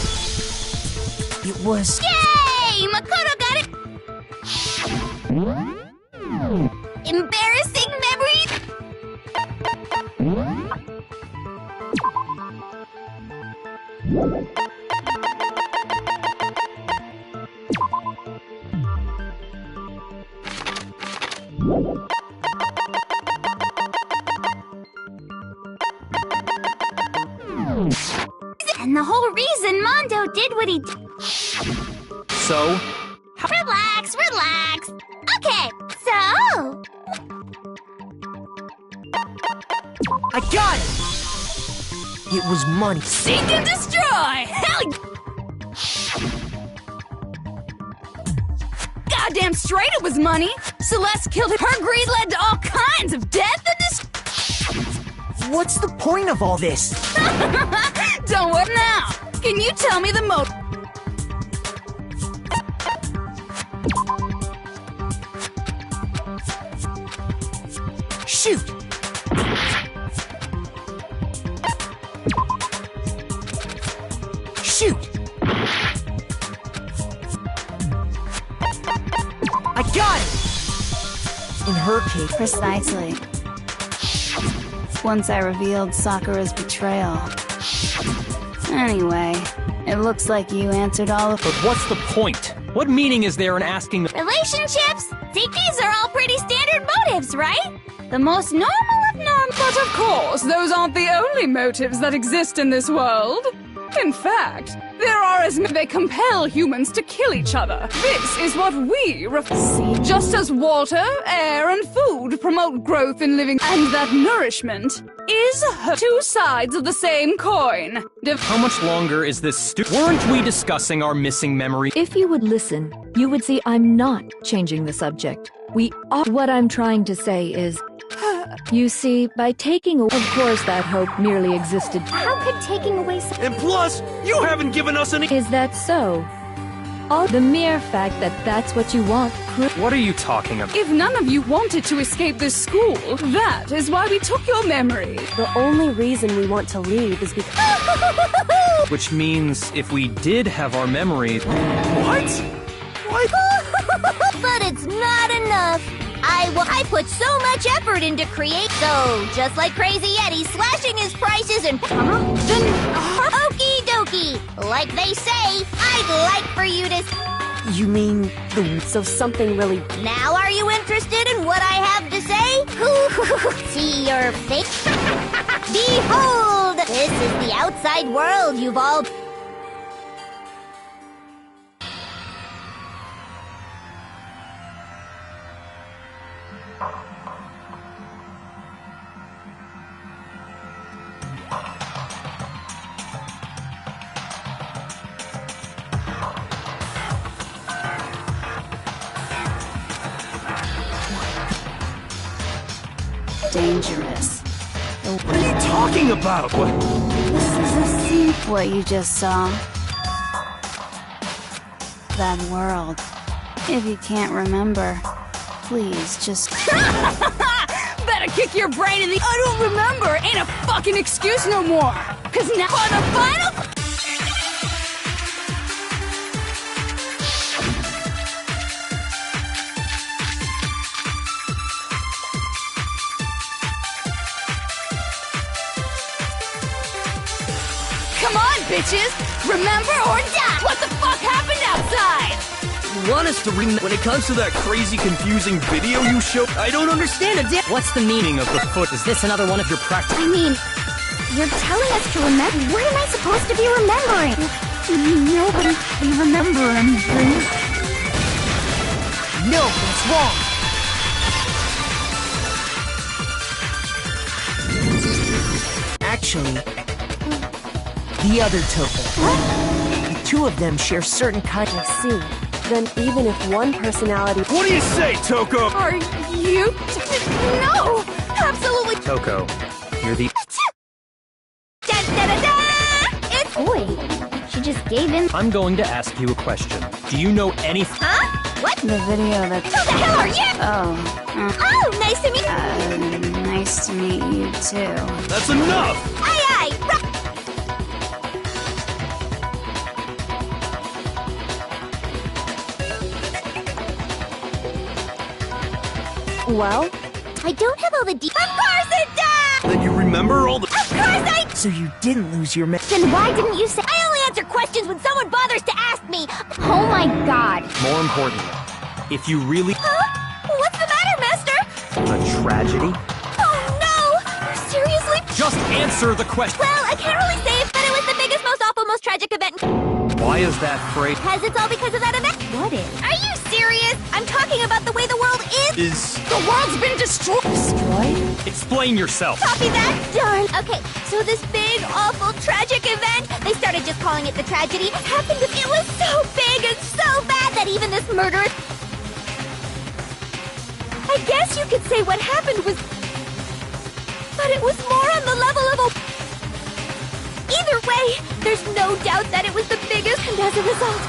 It was... Yay! Makoto got it! Embarrassing memories? And the whole reason Mondo did what he did. So? Relax. Okay, so... I got it! It was money. Seek and destroy! Hell... Goddamn straight it was money! Celeste killed her. Her greed led to all kinds of death and What's the point of all this? Don't worry now! Can you tell me the motive? Shoot! Shoot! I got it! In her case... Precisely. Once I revealed Sakura's betrayal. Anyway, it looks like you answered all of... But what's the point? What meaning is there in asking the... Relationships? These are all pretty standard motives, right? The most normal of norm. But of course, those aren't the only motives that exist in this world. In fact, there are as many. They compel humans to kill each other. This is what we see. Just as water, air, and food promote growth in living, and that nourishment is two sides of the same coin. How much longer is this Weren't we discussing our missing memory? If you would listen, you would see I'm not changing the subject. We are. What I'm trying to say is... You see, by taking away... Of course that hope merely existed. How could taking away some... And plus, you haven't given us any... Is that so? All the mere fact that that's what you want... What are you talking about? If none of you wanted to escape this school, that is why we took your memory. The only reason we want to leave is because... Which means if we did have our memories... What? But it's not enough. I put so much effort into create. So, just like Crazy Eddie slashing his prices and... Okie dokie. Like they say, I'd like for you to... You mean So something really... Now are you interested in what I have to say? See your face? Behold! This is the outside world you've all... Dangerous. What are you talking about? What? This is a scene. What you just saw. That world. If you can't remember, please just... Better kick your brain in the... I don't remember! Ain't a fucking excuse no more! Cause now for the final... Come on, bitches! Remember or die! What the fuck happened outside? You want us to when it comes to that crazy, confusing video you showed? I don't understand it. What's the meaning of the foot? Is this another one of your practice? I mean, you're telling us to remember. What am I supposed to be remembering? Nobody can remember anything. no, it's wrong. Actually, the other token. The two of them share certain kinds of... I see. Then even if one personality... What do you say, Toko? Are you... No! Absolutely... Toko, you're the... It's... Boy, she just gave in... I'm going to ask you a question. Do you know anything? Huh? What? The video that... Who the hell are you? Oh. Nice to meet you. Nice to meet you, too. That's enough! Aye, aye! Well? I don't have all the Of course it does! Then you remember all the... Of course I... So you didn't lose your Then why didn't you say... I only answer questions when someone bothers to ask me! Oh my god. More importantly, if you really... Huh? What's the matter, Master? A tragedy? Oh no! Seriously? Just answer the question! Well, I can't really say it, but it was the biggest, most awful, most tragic event. Why is that phrase... Because it's all because of that event. What is? Are you serious? I'm talking about the way the world is. The world's been destroyed! Destroyed? Explain yourself! Copy that? Darn. Okay, so this big, awful, tragic event, they started just calling it the tragedy, happened with... It was so big and so bad that even this murderous... I guess you could say what happened was... But it was more on the level of a... Either way, there's no doubt that it was the biggest, and as a result,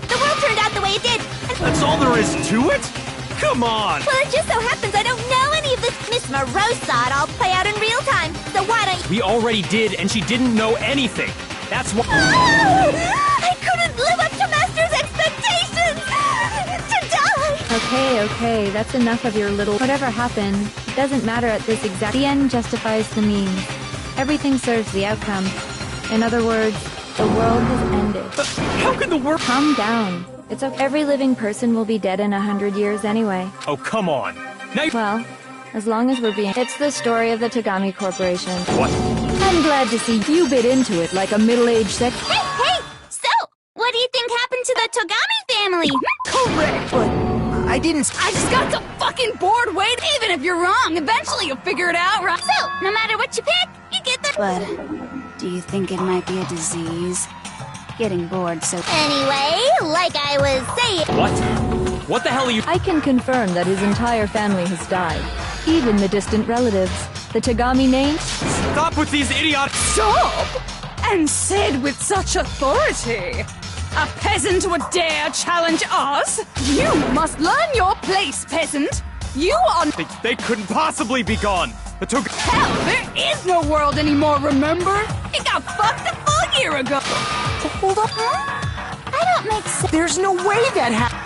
the world turned out the way it did. And That's all there is to it? Come on! well, it just so happens I don't know any of this. Miss Moreau saw it all play out in real time, so why don't you... We already did, and she didn't know anything. That's why... I couldn't live up to Master's expectations! To die! Okay, that's enough of your little... Whatever happened, it doesn't matter at this exact... The end justifies the means. Everything serves the outcome. In other words, the world has ended. How can the world... Calm down. It's okay. Every living person will be dead in 100 years anyway. Oh, come on. Now you... Well, as long as we're being... It's the story of the Tagami Corporation. What? I'm glad to see you bit into it like a middle-aged sec... Hey! So, what do you think happened to the Togami family? Correct! But I didn't... I just got so fucking bored. Wait, even if you're wrong, eventually you'll figure it out, right? So, no matter what you pick, you get the... But do you think it might be a disease? Getting bored so... Anyway, like I was saying... What? What the hell are you... I can confirm that his entire family has died. Even the distant relatives. The Tagami name? Stop with these idiotic... Stop! And said with such authority. A peasant would dare challenge us? You must learn your place, peasant. You are... They couldn't possibly be gone. The took... Hell, there is no world anymore, remember? It got fucked a full year ago. Hold up. I don't make sense. There's no way that happened.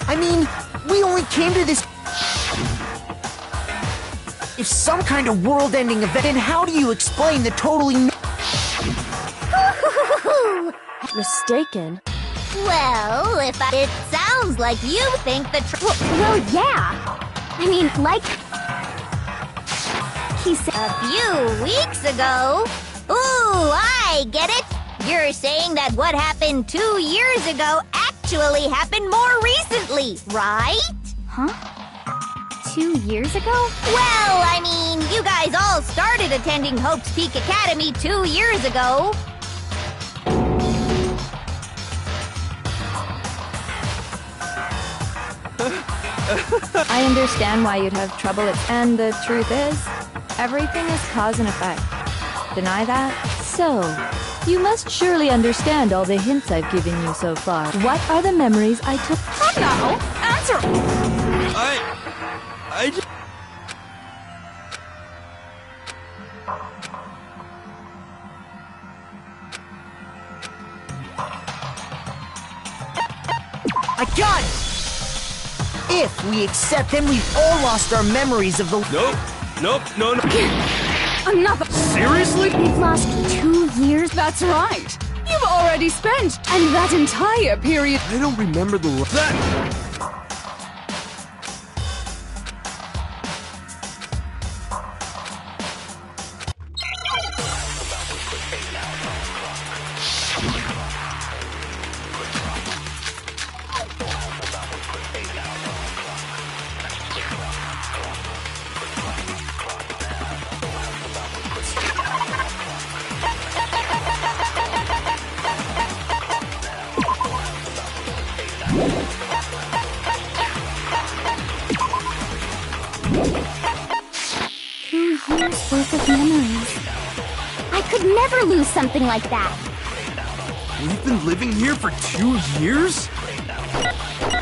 I mean, we only came to this... If some kind of world-ending event, then how do you explain the totally... Mistaken? Well, it sounds like you think the well, yeah. I mean, like... He said a few weeks ago. Ooh, I get it. You're saying that what happened 2 years ago actually happened more recently, right? Huh? 2 years ago? Well, I mean, you guys all started attending Hope's Peak Academy 2 years ago. I understand why you'd have trouble, and the truth is, everything is cause and effect. Deny that? So, you must surely understand all the hints I've given you so far. What are the memories I took? Come now, answer! I just... I got it! If we accept him, we've all lost our memories of the... Nope, no. Another... Seriously? We've lost 2 years. That's right. You've already spent, and that entire period... I don't remember that... Worth of memories. I could never lose something like that. We've been living here for 2 years?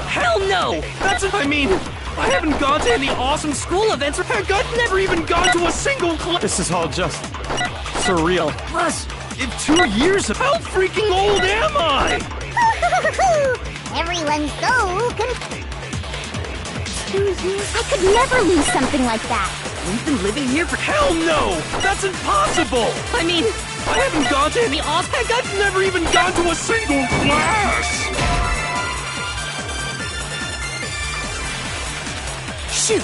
Hell no! I mean, I haven't gone to any awesome school events or heck, I've never even gone to a single class. This is all just surreal. Plus, in 2 years, how freaking old am I? Everyone's so 2 years? I could never lose something like that. We've been living here for... Hell no! That's impossible! I mean, I haven't gone to any awesome... Heck, I've never even gone to a single class! Shoot!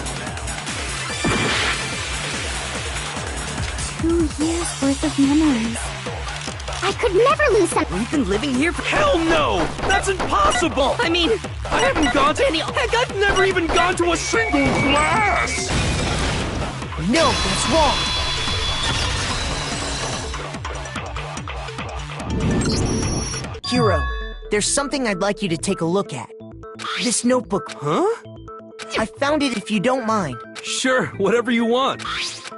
2 years worth of memories. I could never lose something. We've been living here for... Hell no! That's impossible! I mean, I haven't gone to any... Heck, I've never even gone to a single class! No, that's wrong! Hero, there's something I'd like you to take a look at. This notebook. Huh? I found it if you don't mind. Sure, whatever you want. Wuzza!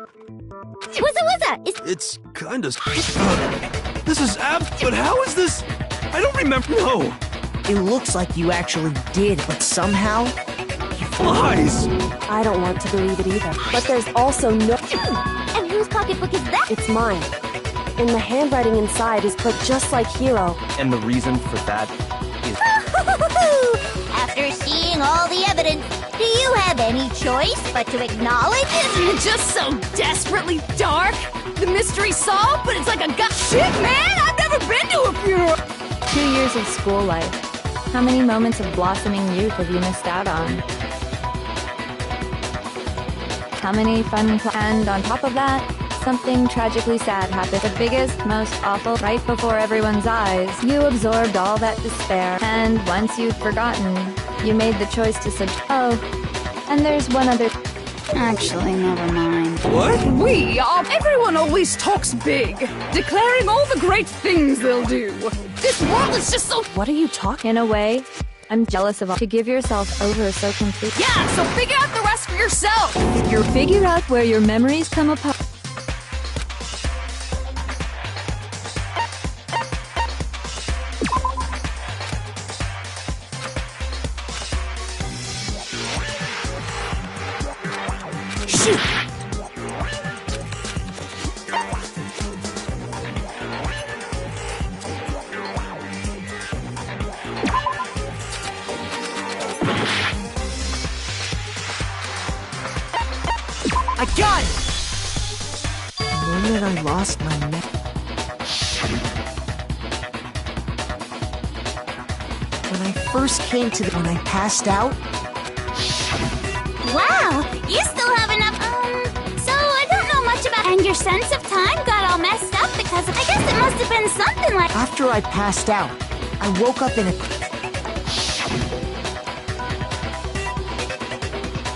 It's kinda... this is but how is this... I don't remember... No. It looks like you actually did, but somehow... Lies! I don't want to believe it either. But there's also no... And whose pocketbook is that? It's mine. And the handwriting inside is put just like Hero. And the reason for that is... After seeing all the evidence, do you have any choice but to acknowledge it? Isn't it just so desperately dark? The mystery solved, but it's like a shit, man! I've never been to a funeral! 2 years of school life. How many moments of blossoming youth have you missed out on? How many fun and on top of that, something tragically sad happened. The biggest, most awful, right before everyone's eyes. You absorbed all that despair, and once you'd forgotten, you made the choice to Oh, and there's one other... Actually, never mind. What? Everyone always talks big, declaring all the great things they'll do. This world is just so... What are you talking? In a way, I'm jealous of all... To give yourself over so completely. Yeah, so figure out the rest for yourself! Figure out where your memories come apart. got it! The moment I lost my when I first came to when I passed out, Wow, you still have enough, so I don't know much about. And your sense of time got all messed up because I guess it must have been something like. after I passed out, I woke up in a...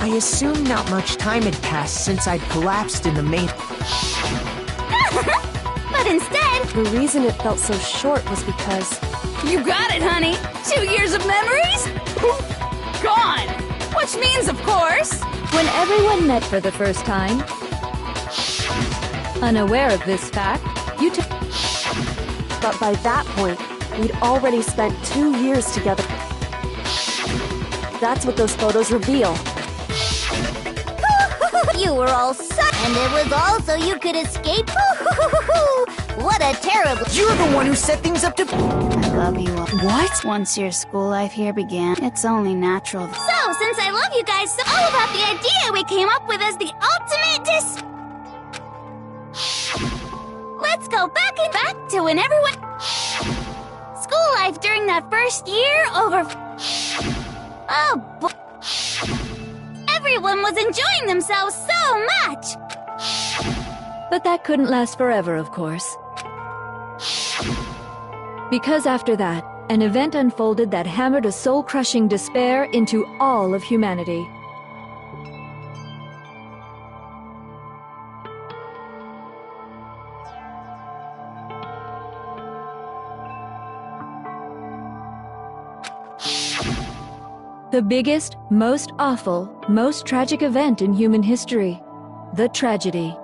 I assumed not much time had passed since I'd collapsed in the main... But instead, The reason it felt so short was because You got it, honey. 2 years of memories? Poof, gone. Which means, of course, When everyone met for the first time, unaware of this fact, you took. but by that point, we'd already spent 2 years together. That's what those photos reveal. you were all such, and it was all so you could escape. What a terrible. You're the one who set things up to... I love you all. What? Once your school life here began, it's only natural. So, since I love you guys so all about the idea we came up with as the ultimate Let's go back to when everyone... School life during that first year over... Oh, boy. Everyone was enjoying themselves so much! But that couldn't last forever, of course. Because after that, an event unfolded that hammered a soul-crushing despair into all of humanity. The biggest, most awful, most tragic event in human history. The tragedy.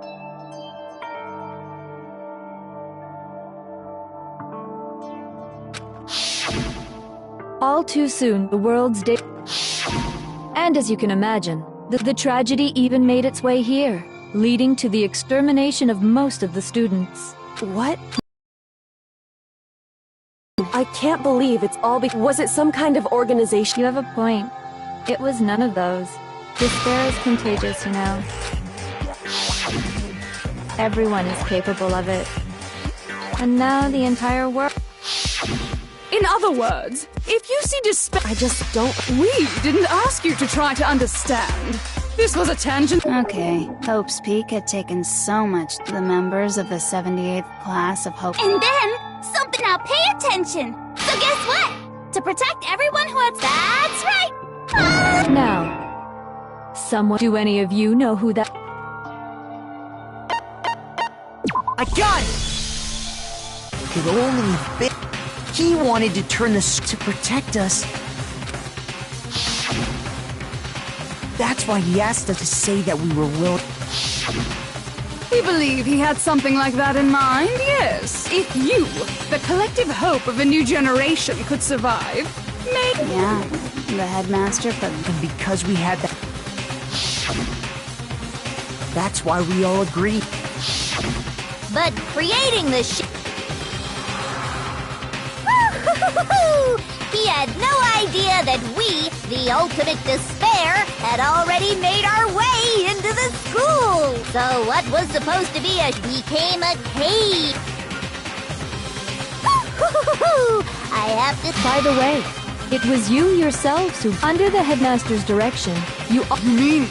All too soon, the world's day. And as you can imagine, the tragedy even made its way here, leading to the extermination of most of the students. What? I can't believe it's all was it some kind of organization? You have a point. It was none of those. Despair is contagious, you know. Everyone is capable of it. And now the entire world... in other words, if you see despair, I just don't... we didn't ask you to try to understand. This was a tangent. Okay, Hope's Peak had taken so much to the members of the 78th class of Hope. And then, something now pay attention! So guess what? To protect everyone who has... That's right! Now, someone... Do any of you know who that... I got it! Could only be... He wanted to turn this to protect us. That's why he asked us to say that we were willing. We believe he had something like that in mind, yes. If you, the collective hope of a new generation, could survive, maybe... Yeah, the headmaster could... And because we had that... That's why we all agreed. But creating the he had no idea that we, the ultimate despair, had already made our way into the school. So what was supposed to be became a cave. I have to... By the way, it was you yourselves who, under the headmaster's direction, you mean...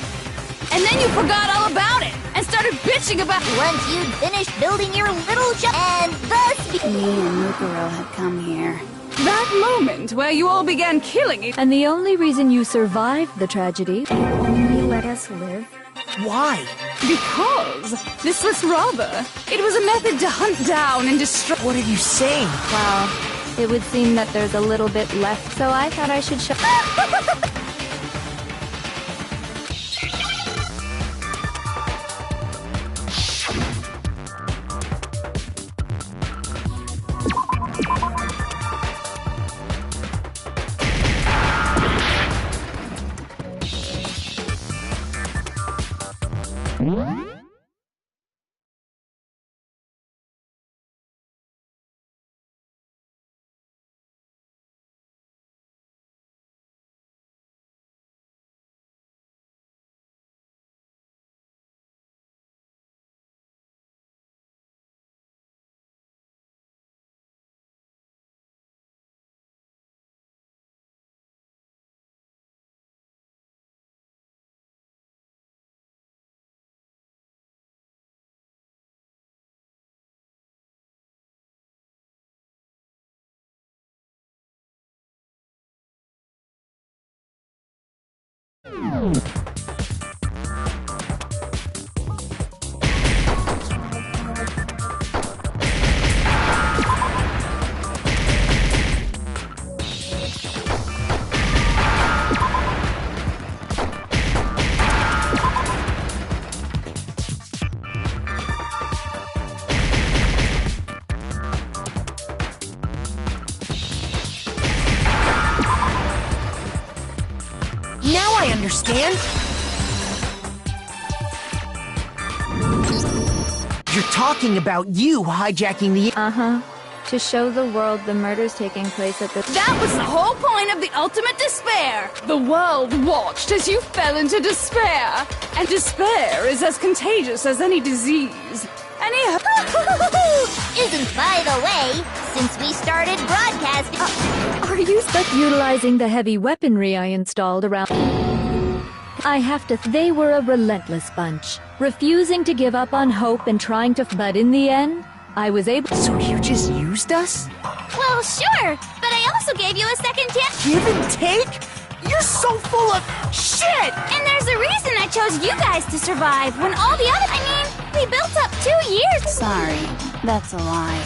And then you forgot all about it, and started bitching about... Once you'd finished building your little and thus... Me and Mukuro had come here. That moment where you all began killing each... And the only reason you survived the tragedy... You let us live? Why? Because this was rather... It was a method to hunt down and destroy... What are you saying? Well, it would seem that there's a little bit left, so I thought I should show... Now I understand. You're talking about you hijacking the... Uh-huh. To show the world the murders taking place at the... That was the whole point of the ultimate despair! The world watched as you fell into despair! And despair is as contagious as any disease. Isn't, by the way, since we started broadcasting... Are you stuck utilizing the heavy weaponry I installed around... I have to... They were a relentless bunch, refusing to give up on hope and trying to... But in the end, I was able... So you just used us? Well, sure, but I also gave you a second chance. Give and take? You're so full of shit! And there's a reason I chose you guys to survive when all the other... we built up 2 years. Sorry, that's a lie.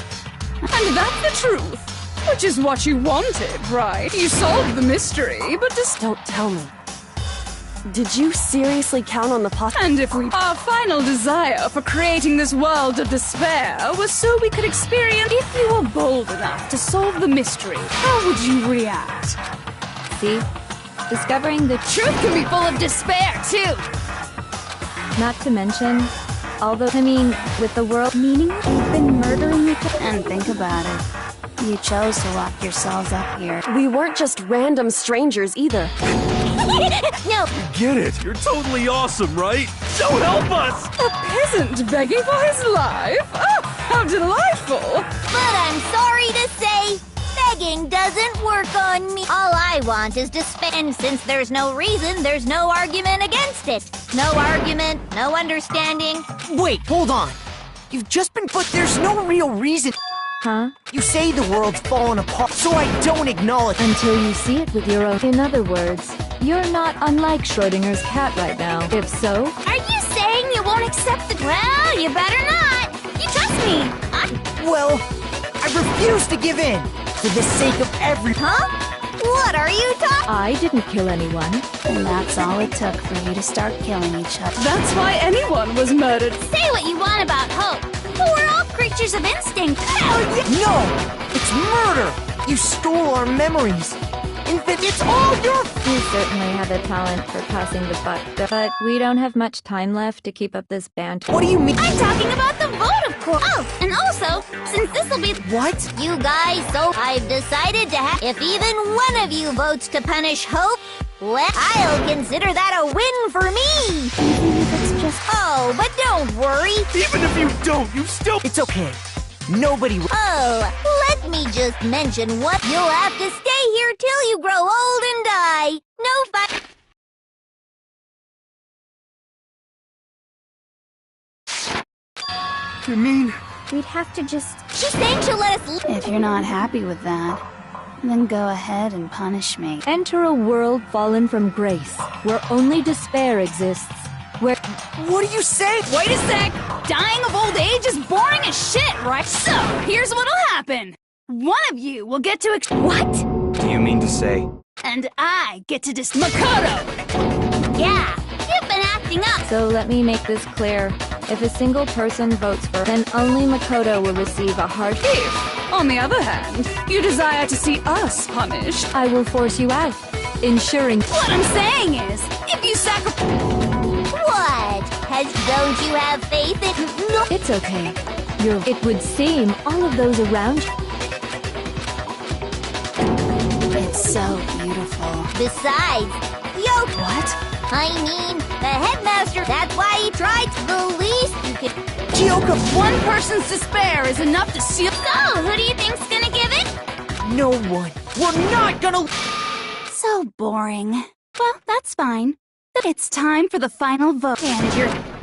And that's the truth. Which is what you wanted, right? You solved the mystery, but just... Don't tell me. Did you seriously count on the And if we... Our final desire for creating this world of despair was so we could experience... If you were bold enough to solve the mystery, how would you react? See? Discovering the... Truth can be full of despair, too! Not to mention... Although, with the world meaning you've been murdering each other. And think about it. You chose to lock yourselves up here. We weren't just random strangers either. No. Get it? You're totally awesome, right? So help us! A peasant begging for his life? Oh, how delightful! But I'm sorry to say, begging doesn't work on me. All I want is to spend. Since there's no reason, there's no argument against it. No argument, no understanding. Wait, hold on. You've just been... But there's no real reason... Huh? You say the world's fallen apart, so I don't acknowledge... Until you see it with your own... In other words, you're not unlike Schrodinger's cat right now. If so... Are you saying you won't accept the... Well, you better not. You trust me. Well, I refuse to give in. For the sake of every... Huh? What are you talking... I didn't kill anyone. And that's all it took for you to start killing each other. That's why anyone was murdered. Say what you want about hope, but we're all creatures of instinct. Hell yeah! No! It's murder! You stole our memories. In fact, it's all your... You certainly have a talent for passing the buck, but we don't have much time left to keep up this banter. What do you mean? I'm talking about the vote, of course. Oh, and also, since this'll be... What? You guys, so I've decided to have... If even one of you votes to punish Hope, well, I'll consider that a win for me. It's just... Oh, but don't worry. Even if you don't, you still... It's okay. Nobody... Oh, let me just mention what... You'll have to stay here till you grow old and die. No fight... You mean... We'd have to just... She's saying she'll let us... If you're not happy with that, then go ahead and punish me. Enter a world fallen from grace, where only despair exists. Where... What do you say? Wait a sec! Dying of old age is boring as shit, right? So, here's what'll happen. One of you will get to What? Do you mean to say... And I get to Makoto! Yeah, you've been acting up. So let me make this clear. If a single person votes for, then only Makoto will receive a harsh... If, on the other hand, you desire to see us punished... I will force you out, ensuring... What I'm saying is, if you sacrifice... What? Don't you have faith in... No. It's okay. It would seem all of those around you... It's so beautiful. Besides, yo... What? I mean, the headmaster, that's why he tried. The least you could... Kyoka, One person's despair is enough to seal... So, who do you think's gonna give it? no one. We're not gonna... So boring. Well, that's fine. But it's time for the final vote. And you're...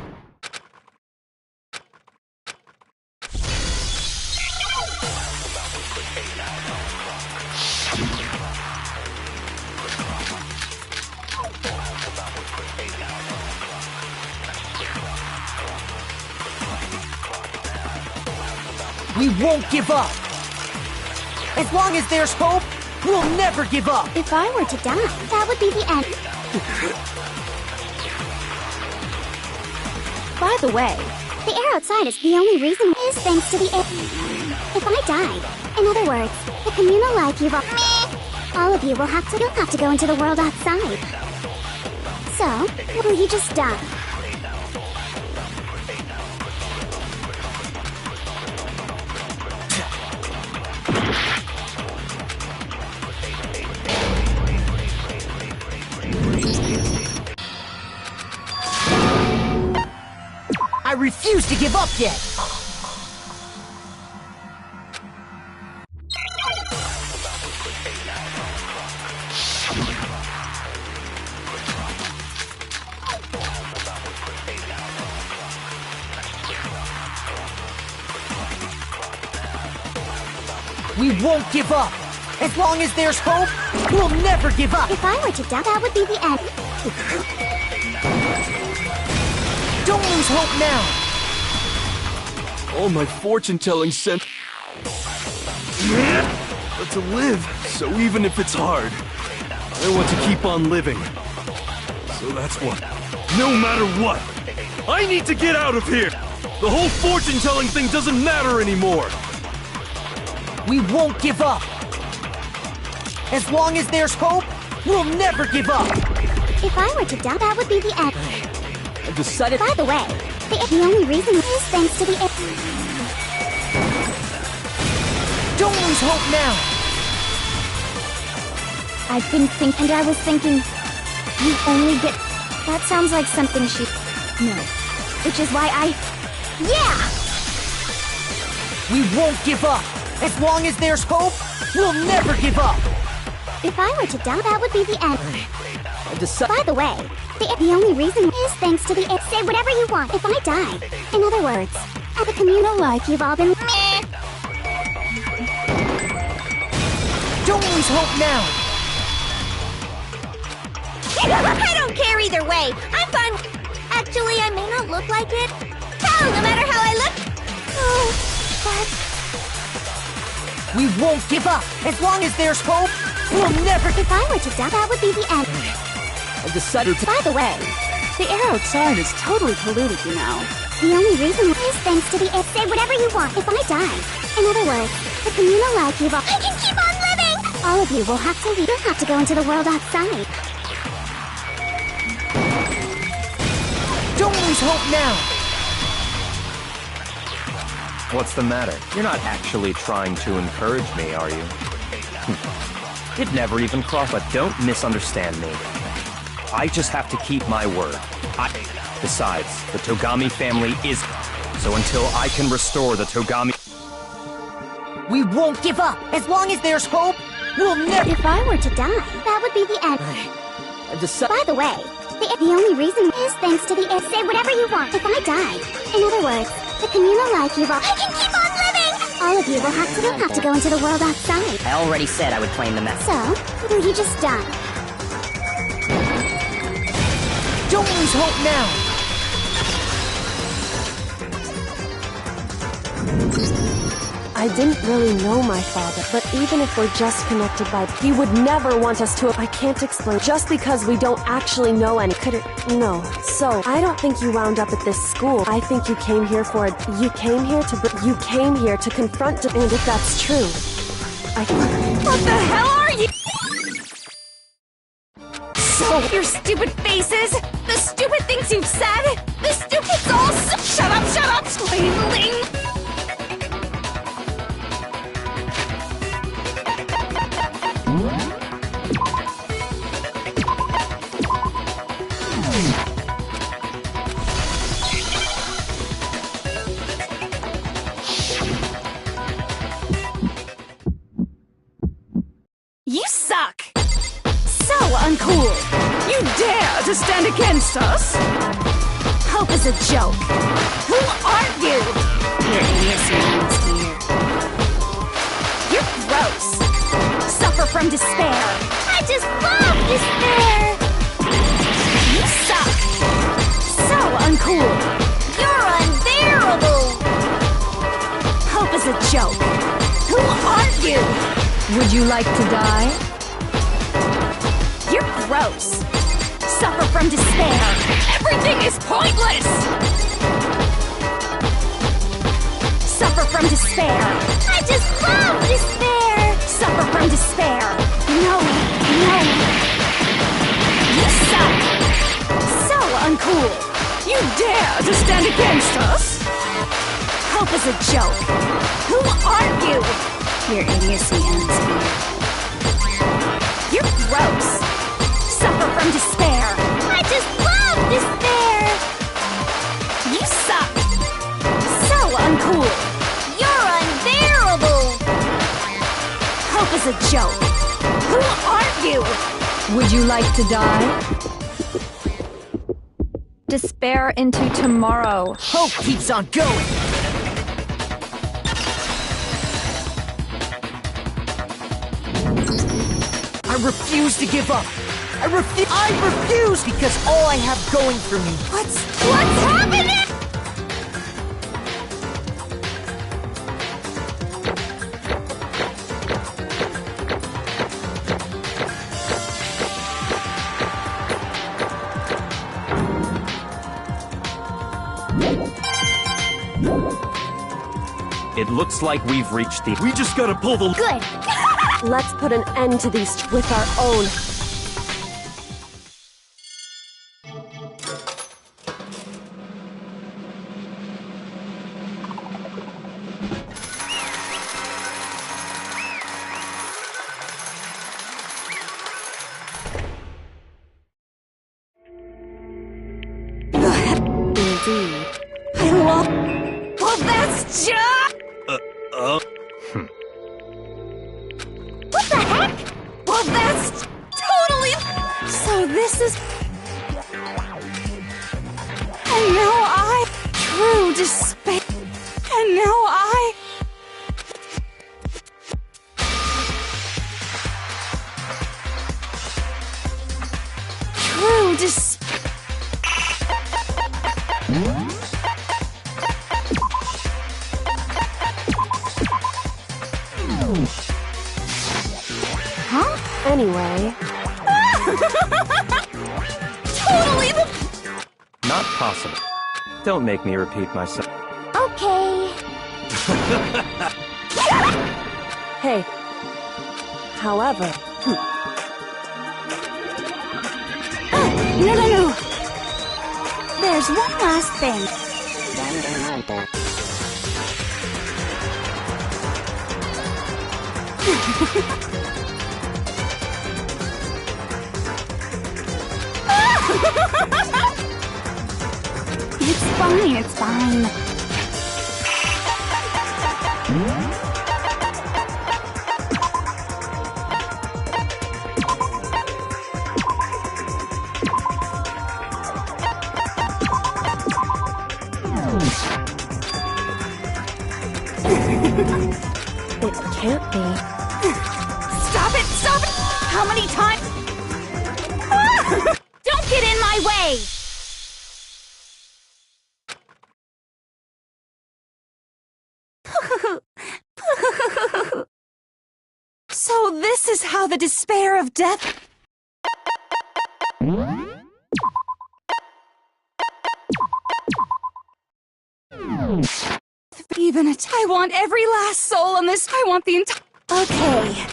We won't give up. As long as there's hope, we'll never give up. If I were to die, that would be the end. By the way, the air outside is the only reason is thanks to the air. If I died, in other words, the communal life you've all of you will have to go into the world outside. So, will you just die? I refuse to give up yet! We won't give up! As long as there's hope, we'll never give up! If I were to die, that would be the end. Don't lose hope now! All my fortune-telling sent... But to live, so even if it's hard, I want to keep on living. So that's what. No matter what, I need to get out of here! The whole fortune-telling thing doesn't matter anymore! We won't give up! As long as there's hope, we'll never give up! If I were to die, that would be the end. I've decided... By the way, the only reason is thanks to the air. Don't lose hope now! I've been thinking, and I was thinking, you only get... That sounds like something she... No. Which is why I... Yeah! We won't give up! As long as there's hope, we'll never give up! If I were to die, that would be the end. I've decided... By the way, the only reason is thanks to the air. Say whatever you want if I die. In other words, at the communal life you've all been... Don't lose hope now! I don't care either way. I'm fine. Actually, I may not look like it. Hell, no matter how I look. Oh, but... We won't give up! As long as there's hope, we'll never... If I were to die, that would be the end. I've decided to... By the way, The air outside is totally polluted, you know. the only reason is thanks to the air. Say whatever you want if I die. In other words, the communal life you've all... I can keep on living! All of you will have to leave. You'll have to go into the world outside. Don't lose hope now! What's the matter? You're not actually trying to encourage me, are you? It never even crossed, but don't misunderstand me. I just have to keep my word. Besides, the Togami family is... So until I can restore the Togami... We won't give up! As long as there's hope, we'll never... If I were to die, that would be the end. By the way, the only reason is thanks to the air. Say whatever you want if I die. In other words, the communal life you've all... I can keep on living! All of you will have to go into the world outside. I already said I would claim the message. So, will you just die? Don't lose hope now! I didn't really know my father, but even if we're just connected by... He would never want us to... I can't explain. Just because we don't actually know any... Could it... No. So, I don't think you wound up at this school. I think you came here for it. You came here to... You came here to confront... And if that's true... What the hell are you? So, your stupid faces, the stupid things you've said, the stupid all... Shut up, Swayling! You suck! So uncool! You dare to stand against us? Hope is a joke. Who are you? Your innocence here. You're gross. Suffer from despair. I just love despair! You suck! So uncool! You're unbearable! Hope is a joke. Would you like to die? You're gross. Suffer from despair. Everything is pointless! Suffer from despair. I just love despair. Suffer from despair. No, no. You suck. So uncool. You dare to stand against us? Hope is a joke. Who are you? Your idiocy ends here. You're gross. Suffer from despair. I just love despair. You suck. So uncool. You're unbearable. Hope is a joke. Who are you? Would you like to die? Despair into tomorrow. Hope keeps on going. I refuse to give up. I refuse because all I have going for me. What's happening? It looks like we've reached the... We just gotta pull the... Good. Let's put an end to these with our own. Indeed. Well, that's just... What the heck? Well, that's totally... So this is... And now I... True despair. And now I... True despair. Anyway, Totally the... Not possible. Don't make me repeat myself. Okay. hey. However, No. There's one last thing. It's fine. it can't be. Stop it! How many times? Don't get in my way! So this is how the despair of death... Even I want every last soul on this. I want the entire... Okay.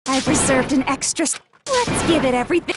I've reserved an extra... Let's give it everything.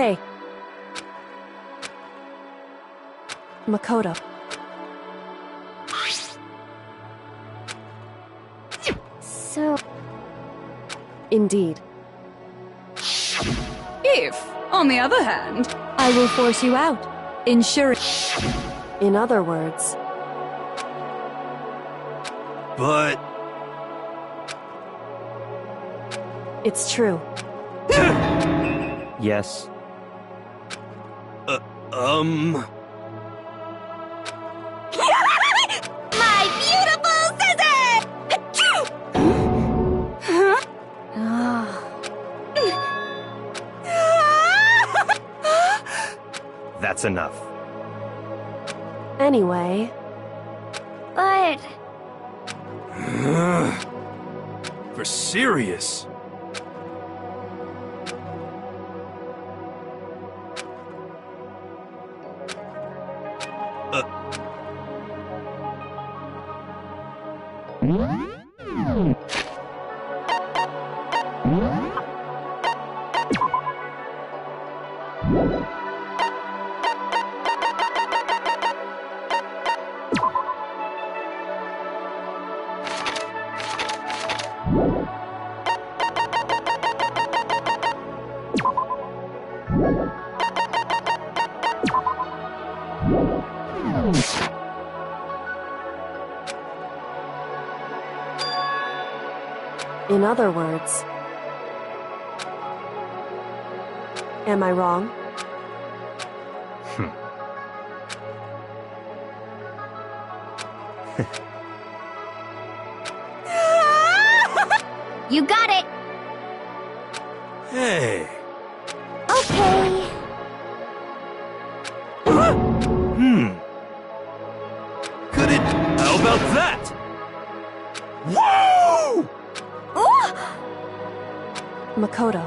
Hey. Makoto. So... Indeed. If, on the other hand, I will force you out, ensuring... In other words, But... it's true. Yes. My beautiful scissors! Achoo! That's enough. Anyway, But... For serious? in other words, am I wrong? You got it! Hey. Okay. Could it... How about that? Whoa! Makoto.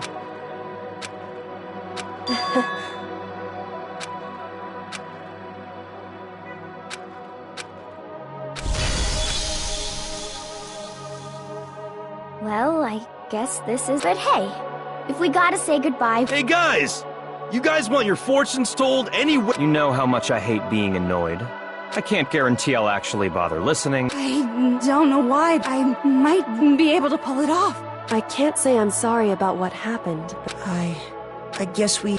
Well, I guess this is... But hey, if we gotta say goodbye... Hey guys! You guys want your fortunes told anyway? You know how much I hate being annoyed. I can't guarantee I'll actually bother listening. I don't know why. I might be able to pull it off. I can't say I'm sorry about what happened. I guess we...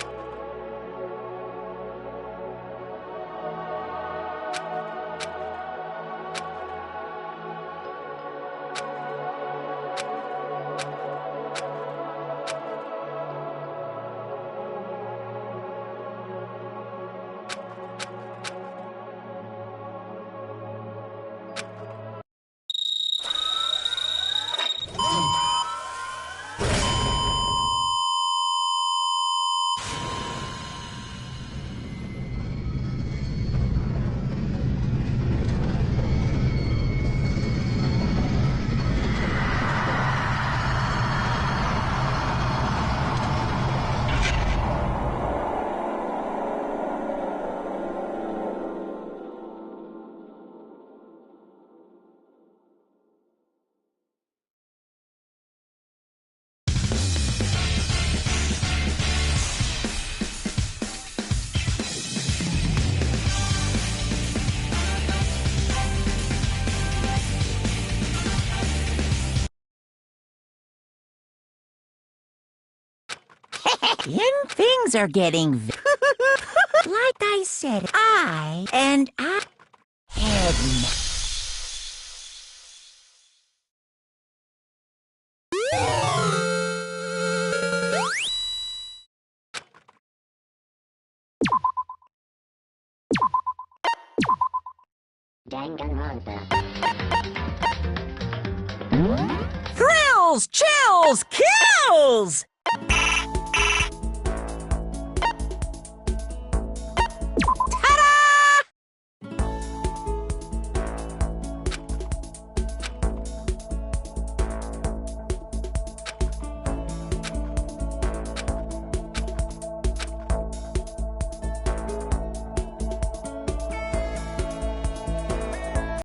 Things are getting like I said, I head. Thrills, chills, kills!